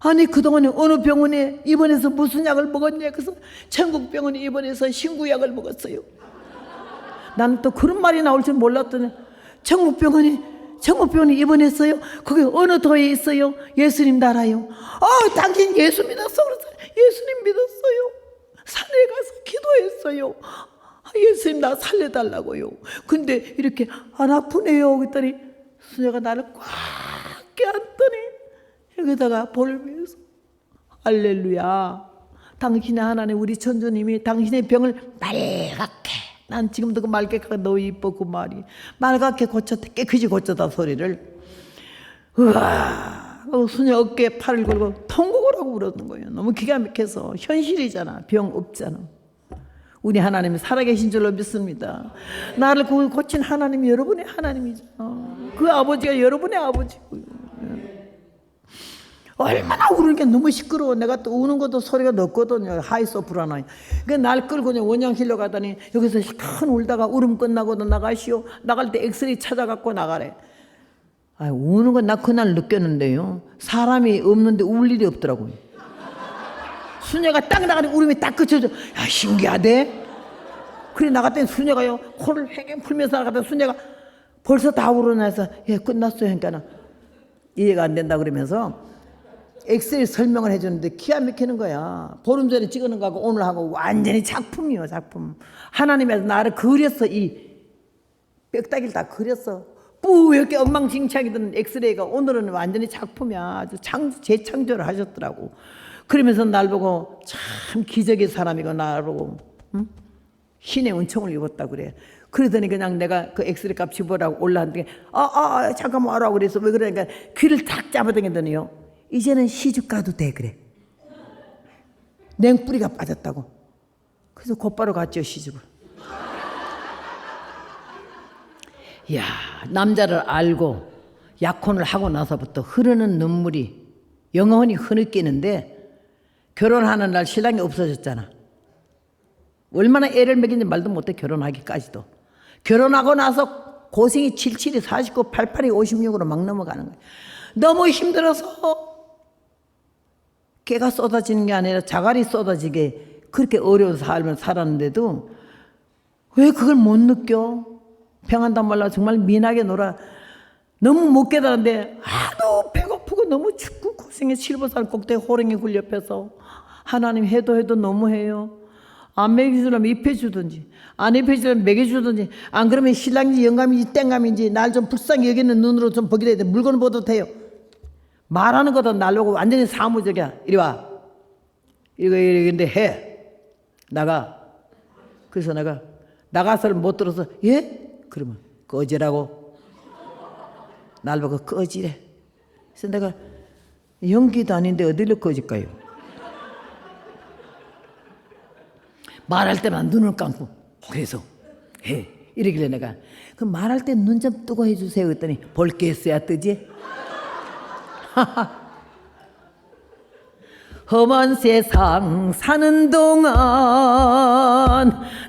아니 그동안에 어느 병원에 입원해서 무슨 약을 먹었냐. 그래서 천국병원에 입원해서 신구약을 먹었어요. 나는 또 그런 말이 나올 줄 몰랐더니 천국병원에 입원했어요. 거기 어느 도에 있어요? 예수님 나라요. 당신 예수 믿었어. 그래서 예수님 믿었어요. 산에 가서 기도했어요. 예수님 나 살려달라고요. 근데 이렇게 안 아프네요. 그랬더니 수녀가 나를 꽉 껴안더니 여기다가 볼을 비워서 할렐루야. 당신의 하나님 우리 천주님이 당신의 병을 맑게, 난 지금도 그 맑게가 너무 이뻐. 그 말이 맑게 고쳤다, 깨끗이 고쳤다 소리를. 우와. 수녀 어깨에 팔을 걸고 통곡을 하고 울었는 거예요. 너무 기가 막혀서. 현실이잖아. 병 없잖아. 우리 하나님이 살아계신 줄로 믿습니다. 나를 고친 하나님이 여러분의 하나님이잖아. 그 아버지가 여러분의 아버지고요. 얼마나 우는 게 너무 시끄러워. 내가 또 우는 것도 소리가 높거든요. 하이소프라노. 날 끌고 원양실로 가더니 여기서 큰 울다가 울음 끝나고도 나가시오. 나갈 때 엑스레이 찾아갖고 나가래. 우는 건 나 그날 느꼈는데요. 사람이 없는데 울 일이 없더라고요. 수녀가 딱 나가니 울음이 딱 그쳐져. 야, 신기하대. 그래 나갔더니 수녀가요. 코를 팽팽 풀면서 나갔더니 수녀가 벌써 다 울어나서 예 끝났어요. 그러니까 이해가 안 된다 그러면서 엑셀 설명을 해주는데 기가 막히는 거야. 보름 전에 찍어놓은 거하고 오늘 하고 완전히 작품이요. 작품. 하나님께서 나를 그렸어. 이 뼈다귀를 다 그렸어. 뿌옇게 엉망진창이던 엑스레이가 오늘은 완전히 작품이야. 아주 재창조를 하셨더라고. 그러면서 날 보고 참 기적의 사람이고 나를 보고 신의 은총을 입었다 그래. 그러더니 그냥 내가 그 엑스레이 값 집어라고 올라왔는데 잠깐만 와라 그래서 왜 그러니까 귀를 탁 잡아당겼더니요. 이제는 시집 가도 돼 그래. 냉뿌리가 빠졌다고. 그래서 곧바로 갔죠 시집을. 이야 남자를 알고 약혼을 하고 나서부터 흐르는 눈물이 영원히 흐느끼는데 결혼하는 날 신랑이 없어졌잖아. 얼마나 애를 먹이는지 말도 못해. 결혼하기까지도. 결혼하고 나서 고생이 77이 49, 88이 56으로 막 넘어가는 거야. 너무 힘들어서 깨가 쏟아지는 게 아니라 자갈이 쏟아지게 그렇게 어려운 삶을 살았는데도 왜 그걸 못 느껴? 평안단 말라 정말 미나게 놀아. 너무 못 깨달았는데 하도 배고프고 너무 춥고 고생해. 실버산 꼭대기 호랭이 굴 옆에서 하나님 해도 너무해요. 안 먹여주려면 입혀주든지 안 입혀주려면 먹여주든지 안 그러면 신랑인지 영감인지 땡감인지 날 좀 불쌍히 여기는 눈으로 좀 보게 돼야 돼. 물건을 보도 돼요. 말하는 것도 날로고 완전히 사무적이야. 이리 와. 이런데 해. 나가. 그래서 내가 나가서를 못 들어서 예? 그러면 꺼지라고. 날 보고 꺼지래. 그래서 내가 연기도 아닌데 어디로 꺼질까요? 말할 때만 눈을 감고 그래서 해. 이러길래 내가 그럼 말할 때 눈 좀 뜨고 해주세요 그랬더니 볼 게 있어야 뜨지. 험한 세상 사는 동안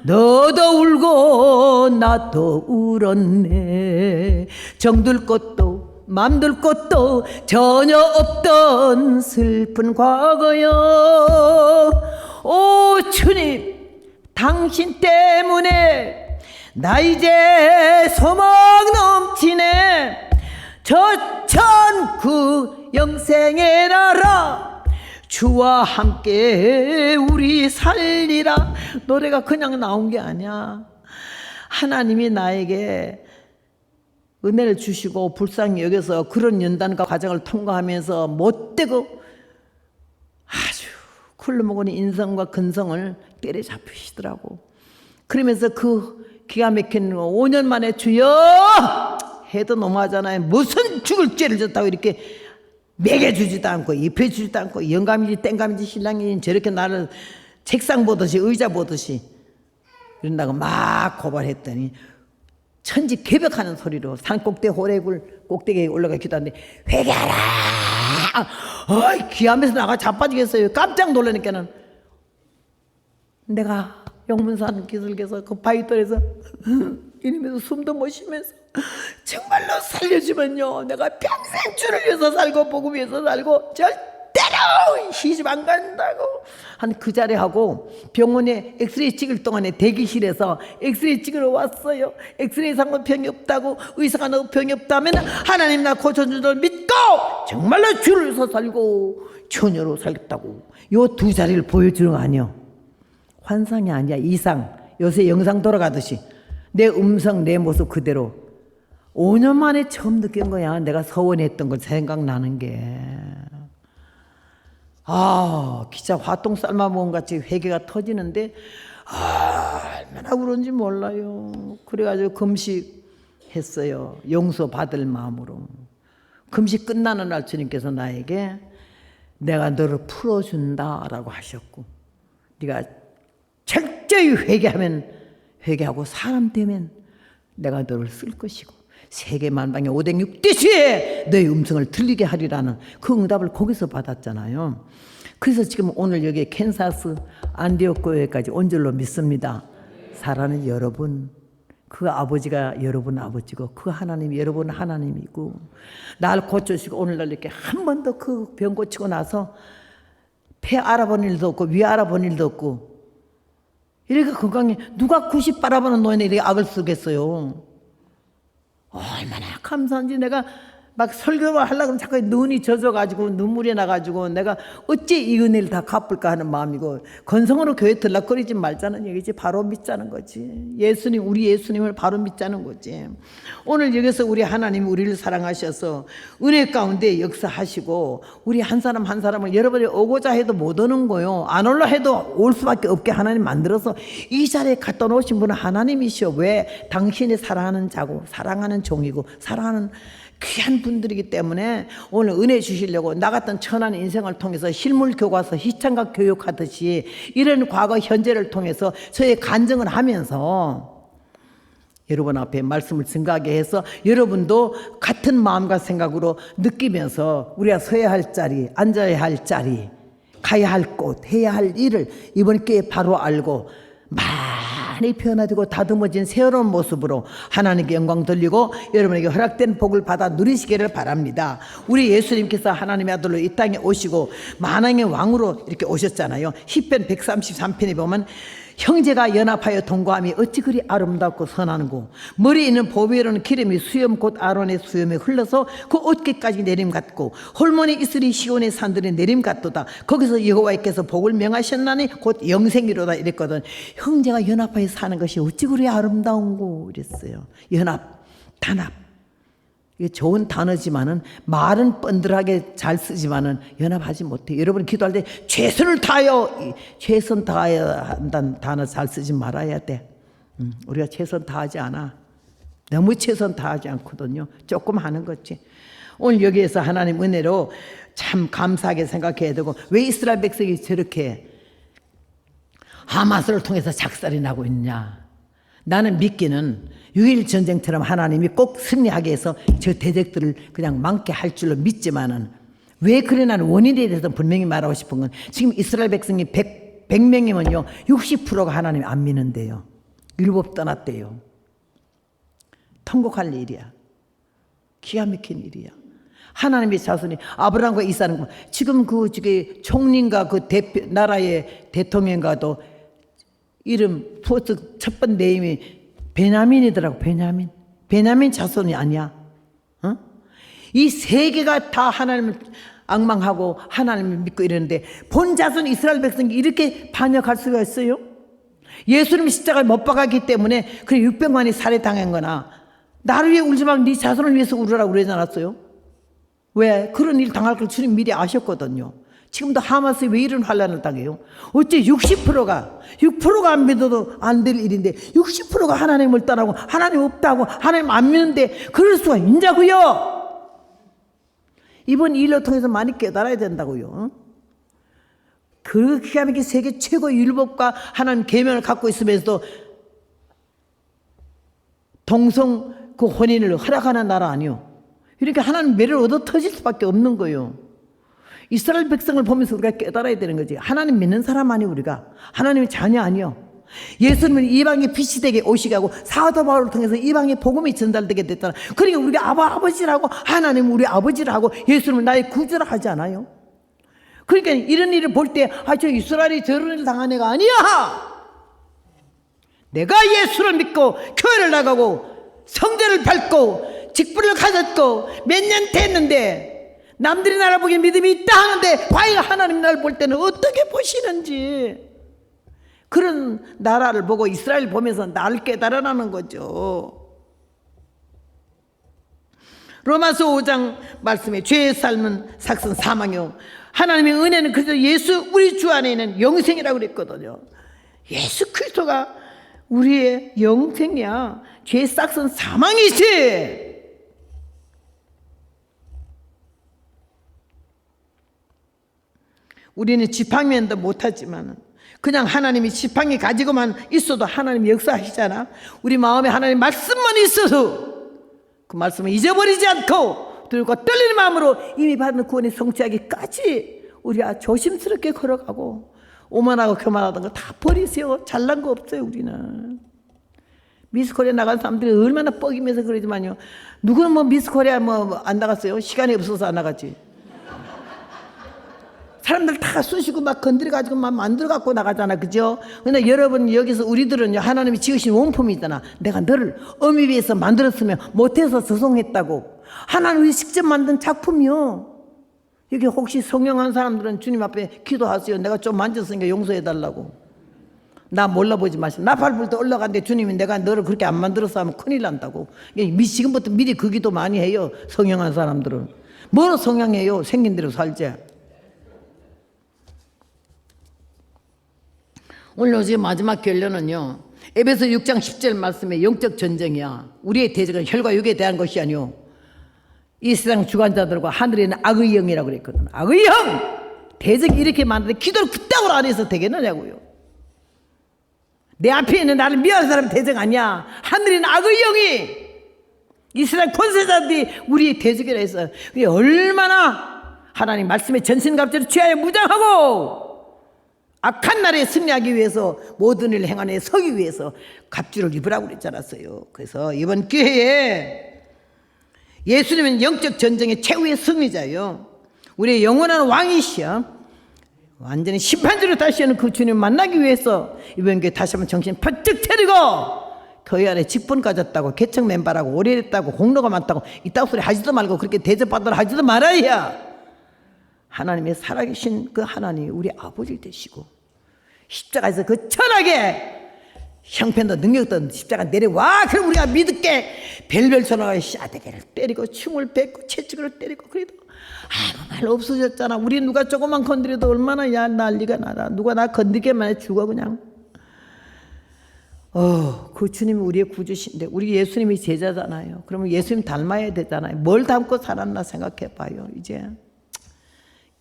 너도 울고 나도 울었네. 정들 것도 맘들 것도 전혀 없던 슬픈 과거여. 오 주님 당신 때문에 나 이제 소망 넘치네. 저천 그 영생의 나라 주와 함께 우리 살리라. 노래가 그냥 나온 게 아니야. 하나님이 나에게 은혜를 주시고 불쌍히 여겨서 그런 연단과 과정을 통과하면서 못되고 아주 굴러먹은 인성과 근성을 때려잡히시더라고. 그러면서 그 기가 막힌 5년 만에 주여 해도 너무하잖아요. 무슨 죽을 죄를 졌다고 이렇게 먹여주지도 않고 입혀주지도 않고 영감인지 땡감인지 신랑인지 저렇게 나를 책상 보듯이 의자 보듯이 이런다고 막 고발했더니 천지 개벽하는 소리로 산꼭대 호래굴 꼭대기에 올라가 기도하는데 회개하라. 귀하면서 나가 자빠지겠어요. 깜짝 놀라니까는 내가 영문산 기슭에서 그 바위돌에서 이러면서 숨도 못 쉬면서 정말로 살려주면요 내가 평생 주를 위해서 살고 복음 위해서 살고 절대로 시집 안 간다고 한 그 자리 하고 병원에 엑스레이 찍을 동안에 대기실에서 엑스레이 찍으러 왔어요. 엑스레이 상은 병이 없다고 의사가 너 병이 없다면 하나님 나 고쳐준 줄 믿고 정말로 주를 위해서 살고 처녀로 살겠다고 요 두 자리를 보여주는 거 아니요. 환상이 아니야. 이상. 요새 영상 돌아가듯이 내 음성 내 모습 그대로 5년 만에 처음 느낀 거야. 내가 서원했던 걸 생각나는 게. 기자 화똥 삶아먹은 같이 회개가 터지는데 얼마나 그런지 몰라요. 그래가지고 금식했어요. 용서 받을 마음으로. 금식 끝나는 날 주님께서 나에게 내가 너를 풀어준다라고 하셨고 네가 철저히 회개하면 회개하고 사람 되면 내가 너를 쓸 것이고 세계 만방에 오뎅 육대시에 너의 음성을 들리게 하리라는 그 응답을 거기서 받았잖아요. 그래서 지금 오늘 여기 캔사스 안디옥 교회까지 온 줄로 믿습니다. 사랑하는 여러분, 그 아버지가 여러분 아버지고 그 하나님이 여러분 하나님이고 날 고쳐주시고 오늘날 이렇게 한 번도 그 병 고치고 나서 폐 알아본 일도 없고 위 알아본 일도 없고 이렇게 건강해. 누가 90 바라보는 노인에 이렇게 악을 쓰겠어요. 얼마나 감사한지. 내가 막 설교를 하려고 하면 자꾸 눈이 젖어가지고 눈물이 나가지고 내가 어찌 이 은혜를 다 갚을까 하는 마음이고 건성으로 교회 들락거리지 말자는 얘기지. 바로 믿자는 거지. 예수님, 우리 예수님을 바로 믿자는 거지. 오늘 여기서 우리 하나님이 우리를 사랑하셔서 은혜 가운데 역사하시고 우리 한 사람 한 사람을 여러분이 오고자 해도 못 오는 거요. 안 올라 해도 올 수밖에 없게 하나님 만들어서 이 자리에 갖다 놓으신 분은 하나님이시오. 왜? 당신이 사랑하는 자고 사랑하는 종이고 사랑하는 귀한 분들이기 때문에 오늘 은혜 주시려고 나 같은 천한 인생을 통해서 실물 교과서 희창각 교육하듯이 이런 과거 현재를 통해서 저의 간증을 하면서 여러분 앞에 말씀을 증가하게 해서 여러분도 같은 마음과 생각으로 느끼면서 우리가 서야 할 자리, 앉아야 할 자리, 가야 할 곳, 해야 할 일을 이번 기회에 바로 알고 많이 변화되고 다듬어진 새로운 모습으로 하나님께 영광 돌리고 여러분에게 허락된 복을 받아 누리시기를 바랍니다. 우리 예수님께서 하나님의 아들로 이 땅에 오시고 만왕의 왕으로 이렇게 오셨잖아요. 시편 133편에 보면 형제가 연합하여 동거함이 어찌 그리 아름답고 선하는고 머리에 있는 보배로는 기름이 수염 곧 아론의 수염에 흘러서 그 어깨까지 내림 같고 홀몬이 이슬이 시온의 산들이 내림 같도다. 거기서 여호와께서 복을 명하셨나니 곧 영생이로다 이랬거든. 형제가 연합하여 사는 것이 어찌 그리 아름다운고 이랬어요. 연합, 단합. 이게 좋은 단어지만은 말은 뻔들하게 잘 쓰지만은 연합하지 못해. 여러분 기도할 때 최선을 다하여, 최선 다해야 한다는 단어 잘 쓰지 말아야 돼. 우리가 최선 다하지 않아. 너무 최선 다하지 않거든요. 조금 하는 거지. 오늘 여기에서 하나님 은혜로 참 감사하게 생각해야 되고 왜 이스라엘 백성이 저렇게 하마스를 통해서 작살이 나고 있냐. 나는 믿기는 6.1 전쟁처럼 하나님이 꼭 승리하게 해서 저 대적들을 그냥 망게 할 줄로 믿지만은 왜 그래 나는 원인에 대해서 분명히 말하고 싶은 건 지금 이스라엘 백성이 100명이면요 60%가 하나님 안 믿는데요. 율법 떠났대요. 통곡할 일이야. 기가 막힌 일이야. 하나님의 자손이 아브라함과 이삭은 지금 그 저기 총리인가 그 대표 나라의 대통령과도 이름 포스 첫 번 네임이 베냐민이더라고. 베냐민 자손이 아니야. 어? 이 세 개가 다 하나님을 앙망하고 하나님을 믿고 이러는데 본 자손 이스라엘 백성이 이렇게 반역할 수가 있어요? 예수님 십자가에 못 박았기 때문에 그래 600만이 살해당한 거나 나를 위해 울지 말고 네 자손을 위해서 울으라고 그러지 않았어요? 왜? 그런 일 당할 걸 주님 미리 아셨거든요. 지금도 하마스 왜 이런 환란을 당해요? 어째 6%가 안 믿어도 안 될 일인데 60%가 하나님을 떠나고 하나님 없다고 하나님 안 믿는데 그럴 수가 있냐고요? 이번 일을 통해서 많이 깨달아야 된다고요. 그렇게 하면 그 세계 최고의 율법과 하나님 계명을 갖고 있으면서도 동성 그 혼인을 허락하는 나라 아니요. 이렇게 하나님 매를 얻어 터질 수밖에 없는 거예요. 이스라엘 백성을 보면서 우리가 깨달아야 되는 거지. 하나님 믿는 사람 아니요 우리가. 하나님의 자녀 아니요. 예수님은 이방의 빛이 되게 오시게 하고 사도 바울을 통해서 이방의 복음이 전달되게 됐잖아. 그러니까 우리가 아버지라고 하나님은 우리 아버지라고 예수님은 나의 구주라 하지 않아요? 그러니까 이런 일을 볼 때 저 이스라엘이 저런 일을 당한 애가 아니야. 내가 예수를 믿고 교회를 나가고 성전을 밟고 직분을 가졌고 몇 년 됐는데 남들이 나를 보기에 믿음이 있다 하는데 과연 하나님 나를 볼 때는 어떻게 보시는지 그런 나라를 보고 이스라엘 보면서 나를 깨달으라는 거죠. 로마서 5장 말씀에 죄의 삶은 삭슨 사망이요 하나님의 은혜는 그래서 예수 우리 주 안에 있는 영생이라고 그랬거든요. 예수 그리스도가 우리의 영생이야. 죄의 삭슨 사망이지. 우리는 지팡이면도 못하지만 그냥 하나님이 지팡이 가지고만 있어도 하나님이 역사하시잖아. 우리 마음에 하나님 말씀만 있어서 그 말씀을 잊어버리지 않고 들고 떨리는 마음으로 이미 받은 구원의 성취하기까지 우리가 조심스럽게 걸어가고 오만하고 교만하던 거 다 버리세요. 잘난 거 없어요. 우리는 미스코리아 나간 사람들이 얼마나 뻐기면서 그러지만요, 누구는 뭐 미스코리아 뭐 안 나갔어요? 시간이 없어서 안 나갔지. 사람들 다 쑤시고 막 건드려가지고 막 만들어갖고 나가잖아. 그죠? 근데 여러분 여기서 우리들은 하나님이 지으신 원품이잖아. 내가 너를 어미비에서 만들었으면 못해서 저송했다고. 하나님이 직접 만든 작품이요. 여기 혹시 성령한 사람들은 주님 앞에 기도하세요. 내가 좀 만졌으니까 용서해달라고. 나 몰라보지 마시고. 나팔불 때 올라갔는데 주님이 내가 너를 그렇게 안 만들어서 하면 큰일 난다고. 지금부터 미리 그 기도 많이 해요. 성령한 사람들은. 뭐로 성령해요? 생긴 대로 살자. 오늘 어제 마지막 결론은요, 에베소 6장 10절 말씀에 영적 전쟁이야. 우리의 대적은 혈과 육에 대한 것이 아니요 이 세상 주관자들과 하늘에 있는 악의 영이라고 그랬거든. 악의 영! 대적이 이렇게 많은데 기도를 그따구로 안 해서 되겠느냐고요. 내 앞에 있는 나를 미워하는 사람은 대적 아니야. 하늘에 있는 악의 영이 이 세상 권세자들이 우리의 대적이라 해서 얼마나 하나님 말씀에 전신갑주를 취하여 무장하고 악한 날에 승리하기 위해서 모든 일을 행하는 데 서기 위해서 갑주를 입으라고 그랬지 않았어요. 그래서 이번 기회에 예수님은 영적 전쟁의 최후의 승리자예요. 우리의 영원한 왕이시여. 완전히 심판주로 다시 오는 그 주님 만나기 위해서 이번 기회에 다시 한번 정신 번쩍 차리고 교회 안에 직분 가졌다고 개척 멤버라고 오래됐다고 공로가 많다고 이따구 소리 하지도 말고 그렇게 대접받으라 하지도 말아야 하나님의 살아계신 그 하나님이 우리 아버지 되시고 십자가에서 그 천하게 형편도 능력도 십자가 내려와. 그럼 우리가 믿을게 별별 전화가 샤대기를 때리고 충을 뱉고 채찍을 때리고 그래도 아무 말 없어졌잖아. 우리 누가 조금만 건드려도 얼마나 난리가 나라. 누가 나 건드리게만 해 죽어 그냥. 그 주님이 우리의 구주신데 우리 예수님이 제자잖아요. 그러면 예수님 닮아야 되잖아요. 뭘 닮고 살았나 생각해 봐요. 이제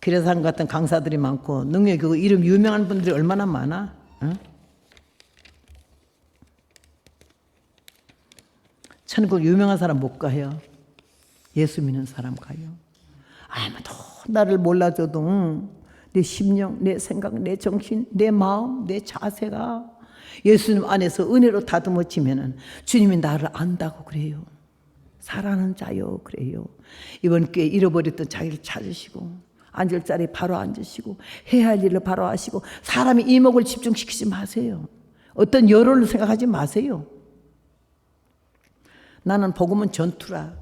기래산 같은 강사들이 많고 능력이 그 이름 유명한 분들이 얼마나 많아. 응? 천국 유명한 사람 못 가요. 예수 믿는 사람 가요. 아무도 나를 몰라줘도 내 심령, 내 생각, 내 정신, 내 마음, 내 자세가 예수님 안에서 은혜로 다듬어지면은 주님이 나를 안다고 그래요. 사랑하는 자요 그래요. 이번 기회에 잃어버렸던 자기를 찾으시고 앉을 자리에 바로 앉으시고 해야 할 일을 바로 하시고 사람의 이목을 집중시키지 마세요. 어떤 여론을 생각하지 마세요. 나는 복음은 전투라.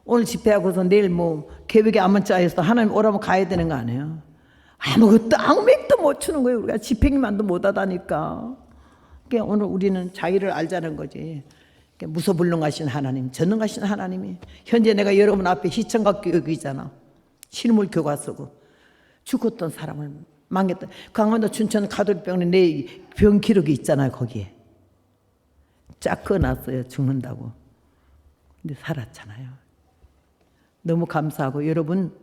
오늘 집회하고서 내일 뭐 계획에 한번 짜여서 하나님 오라면 가야 되는 거 아니에요. 아무것도 아무 맥도 못 추는 거예요. 우리가 집행만도 못 하다니까. 그러니까 오늘 우리는 자기를 알자는 거지. 무소불능하신 하나님, 전능하신 하나님이 현재 내가 여러분 앞에 시청각 교육이잖아. 실물 교과서고 죽었던 사람을 망했다. 강원도 춘천 가톨병원에 내 병 기록이 있잖아요. 거기에 쫙 그어놨어요. 죽는다고. 근데 살았잖아요. 너무 감사하고 여러분,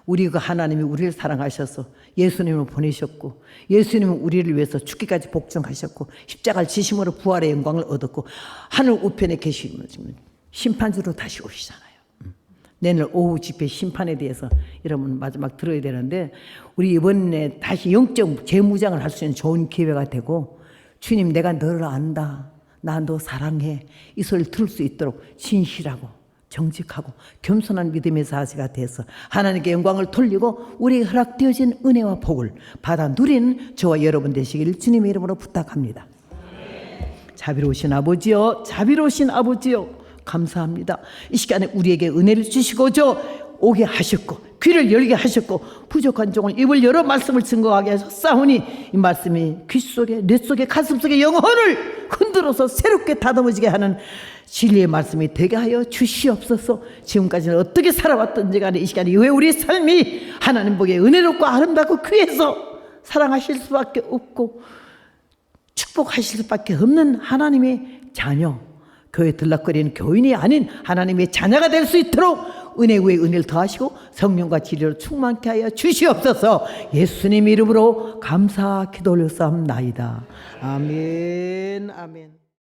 우리 그 하나님이 우리를 사랑하셔서 예수님을 보내셨고, 예수님은 우리를 위해서 죽기까지 복종하셨고, 십자가를 지심으로 부활의 영광을 얻었고, 하늘 우편에 계시면 심판주로 다시 오시잖아요. 내일 오후 집회 심판에 대해서 여러분 마지막 들어야 되는데, 우리 이번에 다시 영적 재무장을 할 수 있는 좋은 기회가 되고, 주님 내가 너를 안다, 나 너 사랑해, 이 소리를 들을 수 있도록 진실하고 정직하고 겸손한 믿음의 사시가 돼서 하나님께 영광을 돌리고 우리에게 허락되어진 은혜와 복을 받아 누리는 저와 여러분 되시길 주님의 이름으로 부탁합니다. 자비로우신 아버지요, 자비로우신 아버지요, 감사합니다. 이 시간에 우리에게 은혜를 주시고 오게 하셨고 귀를 열게 하셨고 부족한 종을 입을 열어 말씀을 증거하게 하셨사오니 이 말씀이 귀 속에 뇌 속에 가슴 속에 영혼을 흔들어서 새롭게 다듬어지게 하는 진리의 말씀이 되게 하여 주시옵소서. 지금까지는 어떻게 살아왔던지 간에 이 시간에 왜 우리의 삶이 하나님 보기에 은혜롭고 아름답고 귀해서 사랑하실 수밖에 없고 축복하실 수밖에 없는 하나님의 자녀, 교회 들락거리는 교인이 아닌 하나님의 자녀가 될 수 있도록 은혜 위에 은혜를 더하시고 성령과 진리로 충만케 하여 주시옵소서. 예수님 이름으로 감사 기도 올려싸움나이다. 아멘. 아멘.